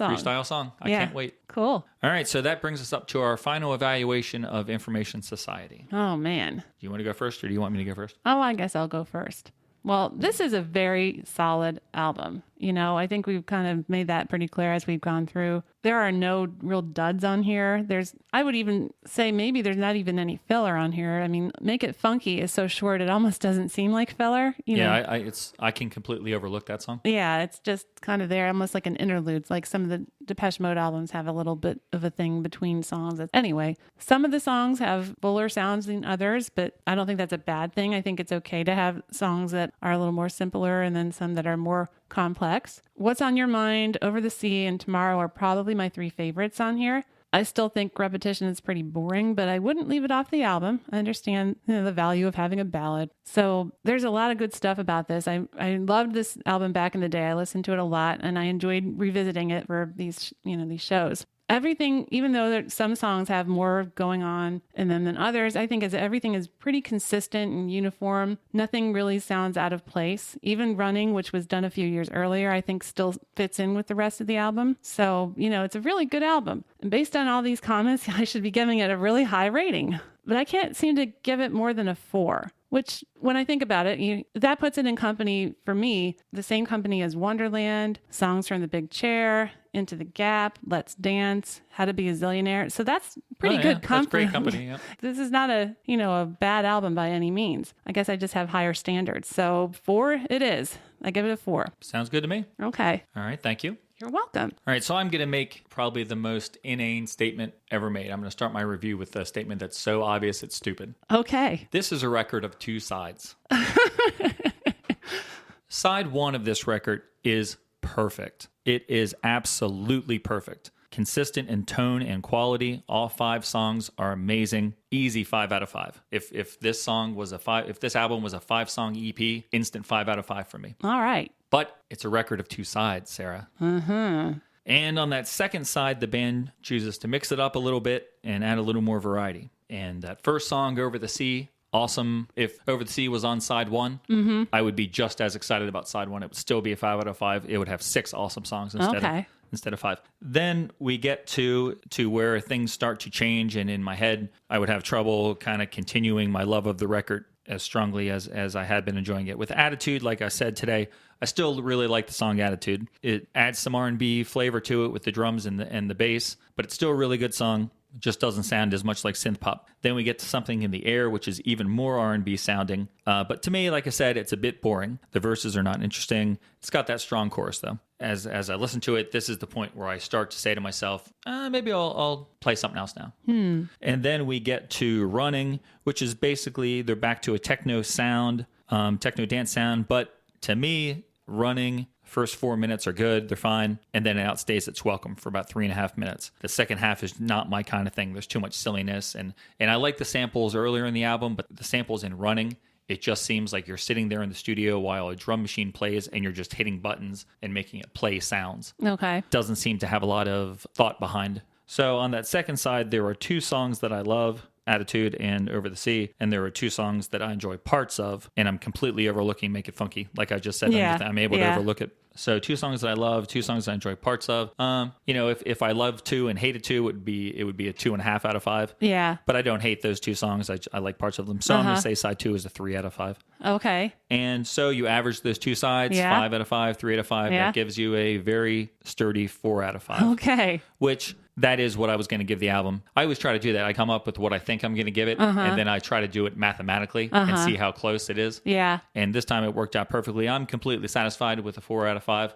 song. I can't wait. Cool. All right, so that brings us up to our final evaluation of Information Society. Oh, man. Do you want to go first, or do you want me to go first? Oh, I guess I'll go first. Well, this is a very solid album. I think we've kind of made that pretty clear as we've gone through. There are no real duds on here. I would even say maybe there's not even any filler on here. I mean, Make It Funky is so short, it almost doesn't seem like filler. I can completely overlook that song. Yeah, it's just kind of there, almost like an interlude. Like some of the Depeche Mode albums have a little bit of a thing between songs. Anyway, some of the songs have fuller sounds than others, but I don't think that's a bad thing. I think it's okay to have songs that are a little more simpler and then some that are more complex. What's on Your Mind, Over the Sea, and Tomorrow are probably my 3 favorites on here. I still think Repetition is pretty boring, but I wouldn't leave it off the album. I understand the value of having a ballad. So there's a lot of good stuff about this. I loved this album back in the day. I listened to it a lot, and I enjoyed revisiting it for these shows. Everything, even though some songs have more going on in them than others, I think everything is pretty consistent and uniform. Nothing really sounds out of place. Even Running, which was done a few years earlier, I think still fits in with the rest of the album. So, it's a really good album. And based on all these comments, I should be giving it a really high rating. But I can't seem to give it more than a 4. Which, when I think about it, that puts it in company, for me, the same company as Wonderland, Songs from the Big Chair, Into the Gap, Let's Dance, How to Be a Zillionaire. So that's pretty good company. That's great company, yeah. This is not a bad album by any means. I guess I just have higher standards. So 4 it is. I give it a 4. Sounds good to me. Okay. All right, thank you. You're welcome. All right, so I'm going to make probably the most inane statement ever made. I'm going to start my review with a statement that's so obvious it's stupid. Okay. This is a record of 2 sides. Side 1 of this record is perfect. It is absolutely perfect. consistent in tone and quality. All 5 songs are amazing. Easy 5 out of 5. If this album was a 5-song EP, instant 5 out of 5 for me. All right. But it's a record of 2 sides, Sarah. And on that second side, the band chooses to mix it up a little bit and add a little more variety. And that first song, Over the Sea, awesome. If Over the Sea was on side 1, I would be just as excited about side 1. It would still be a 5 out of 5. It would have 6 awesome songs instead of 5. Then we get to where things start to change, and in my head, I would have trouble kind of continuing my love of the record as strongly as I had been enjoying it. With Attitude, like I said today, I still really like the song Attitude. It adds some R&B flavor to it with the drums and the bass, but it's still a really good song. It just doesn't sound as much like synth pop. Then we get to Something in the Air, which is even more R&B sounding. But to me, like I said, it's a bit boring. The verses are not interesting. It's got that strong chorus, though. As I listen to it, this is the point where I start to say to myself, maybe I'll play something else now. And then we get to Running, which is basically, they're back to a techno sound, techno dance sound. But to me, Running, first 4 minutes are good, they're fine, and then it outstays its welcome for about 3.5 minutes. The second half is not my kind of thing. There's too much silliness, and I like the samples earlier in the album, but the samples in Running, it just seems like you're sitting there in the studio while a drum machine plays and you're just hitting buttons and making it play sounds. Okay. Doesn't seem to have a lot of thought behind. So on that second side, there are 2 songs that I love, Attitude and Over the Sea, and there are 2 songs that I enjoy parts of, and I'm completely overlooking Make It Funky. Like I just said, I'm able to overlook it. So 2 songs that I love, 2 songs that I enjoy parts of. If I love 2 and hated 2, it would be a 2.5 out of 5. Yeah. But I don't hate those 2 songs. I like parts of them. So I'm going to say side 2 is a 3 out of 5. Okay. And so you average those 2 sides, 5 out of 5, 3 out of 5. That gives you a very sturdy 4 out of 5. Okay. Which that is what I was going to give the album. I always try to do that. I come up with what I think I'm going to give it, and then I try to do it mathematically and see how close it is. Yeah. And this time it worked out perfectly. I'm completely satisfied with a 4 out of 5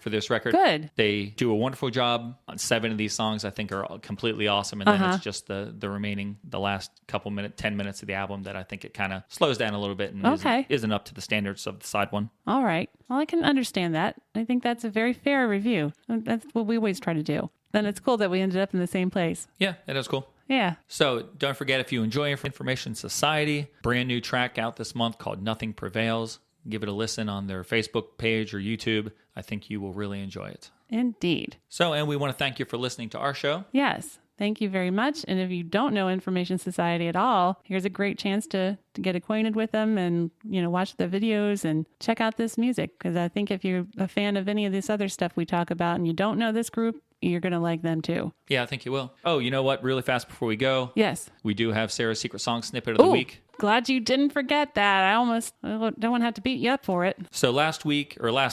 for this record. Good. They do a wonderful job on 7 of these songs. I think are completely awesome. And then it's just the remaining, the last 10 minutes of the album that I think it kind of slows down a little bit and isn't up to the standards of the side one. All right. Well, I can understand that. I think that's a very fair review. That's what we always try to do. Then it's cool that we ended up in the same place. Yeah, it is cool. Yeah. So don't forget, if you enjoy Information Society, brand new track out this month called Nothing Prevails. Give it a listen on their Facebook page or YouTube. I think you will really enjoy it. Indeed. So, and we want to thank you for listening to our show. Yes. Thank you very much. And if you don't know Information Society at all, here's a great chance to get acquainted with them and, watch the videos and check out this music. Because I think if you're a fan of any of this other stuff we talk about and you don't know this group, you're going to like them too. Yeah, I think you will. Oh, you know what? Really fast before we go. Yes. We do have Sarah's secret song snippet of the week. Glad you didn't forget that. I don't want to have to beat you up for it. So last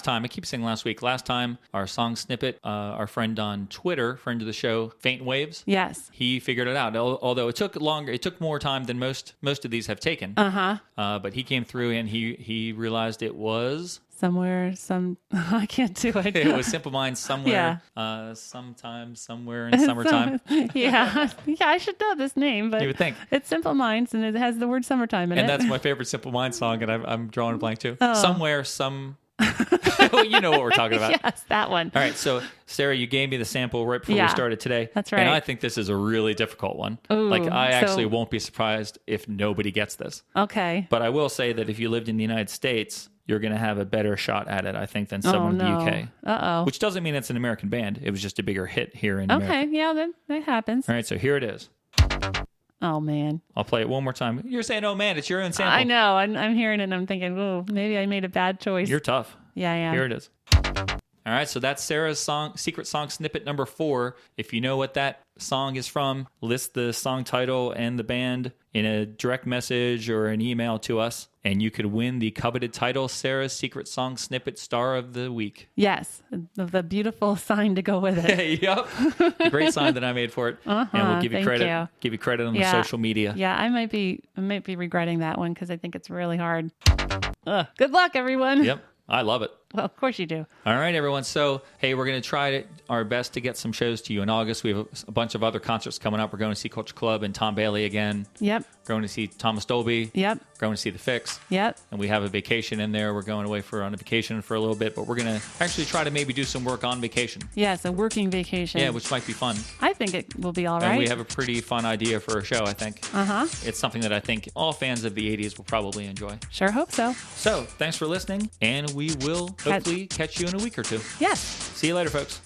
time, I keep saying last time, our song snippet, our friend on Twitter, friend of the show, Faint Waves. Yes. He figured it out. Although it took longer, it took more time than most of these have taken. But he came through and he realized it was... Somewhere, I can't do it. It was Simple Minds somewhere, sometime, somewhere in summertime. Yeah, I should know this name, but you would think. It's Simple Minds, and it has the word summertime in it. And that's my favorite Simple Minds song, and I'm drawing a blank too. Oh. Somewhere, you know what we're talking about. Yes, that one. All right, so Sarah, you gave me the sample right before we started today. That's right. And I think this is a really difficult one. Ooh, I actually won't be surprised if nobody gets this. Okay. But I will say that if you lived in the United States, you're going to have a better shot at it, I think, than someone in the UK. Uh-oh. Which doesn't mean it's an American band. It was just a bigger hit here in America. Okay, yeah, that happens. All right, so here it is. Oh, man. I'll play it one more time. You're saying, oh, man, it's your own sample. I know. I'm hearing it and I'm thinking, oh, maybe I made a bad choice. You're tough. Yeah, I am. Here it is. All right, so that's Sarah's secret song snippet number 4. If you know what that song is from, list the song title and the band in a direct message or an email to us, and you could win the coveted title, Sarah's Secret Song Snippet Star of the Week. Yes, the beautiful sign to go with it. Yep, the great sign that I made for it, and we'll give you credit. Give you credit on the social media. Yeah, I might be regretting that one because I think it's really hard. Good luck, everyone. Yep, I love it. Well, of course you do. All right, everyone. So, hey, we're going to try our best to get some shows to you in August. We have a bunch of other concerts coming up. We're going to see Culture Club and Tom Bailey again. Yep. Going to see Thomas Dolby. Yep. Going to see The Fix. Yep. And we have a vacation in there. We're going away on a vacation for a little bit, but we're going to actually try to maybe do some work on vacation. Yes, a working vacation. Yeah, which might be fun. I think it will be all right. And we have a pretty fun idea for a show, I think. Uh-huh. It's something that I think all fans of the 80s will probably enjoy. Sure hope so. So, thanks for listening, and we will hopefully catch you in a week or two. Yes. See you later, folks.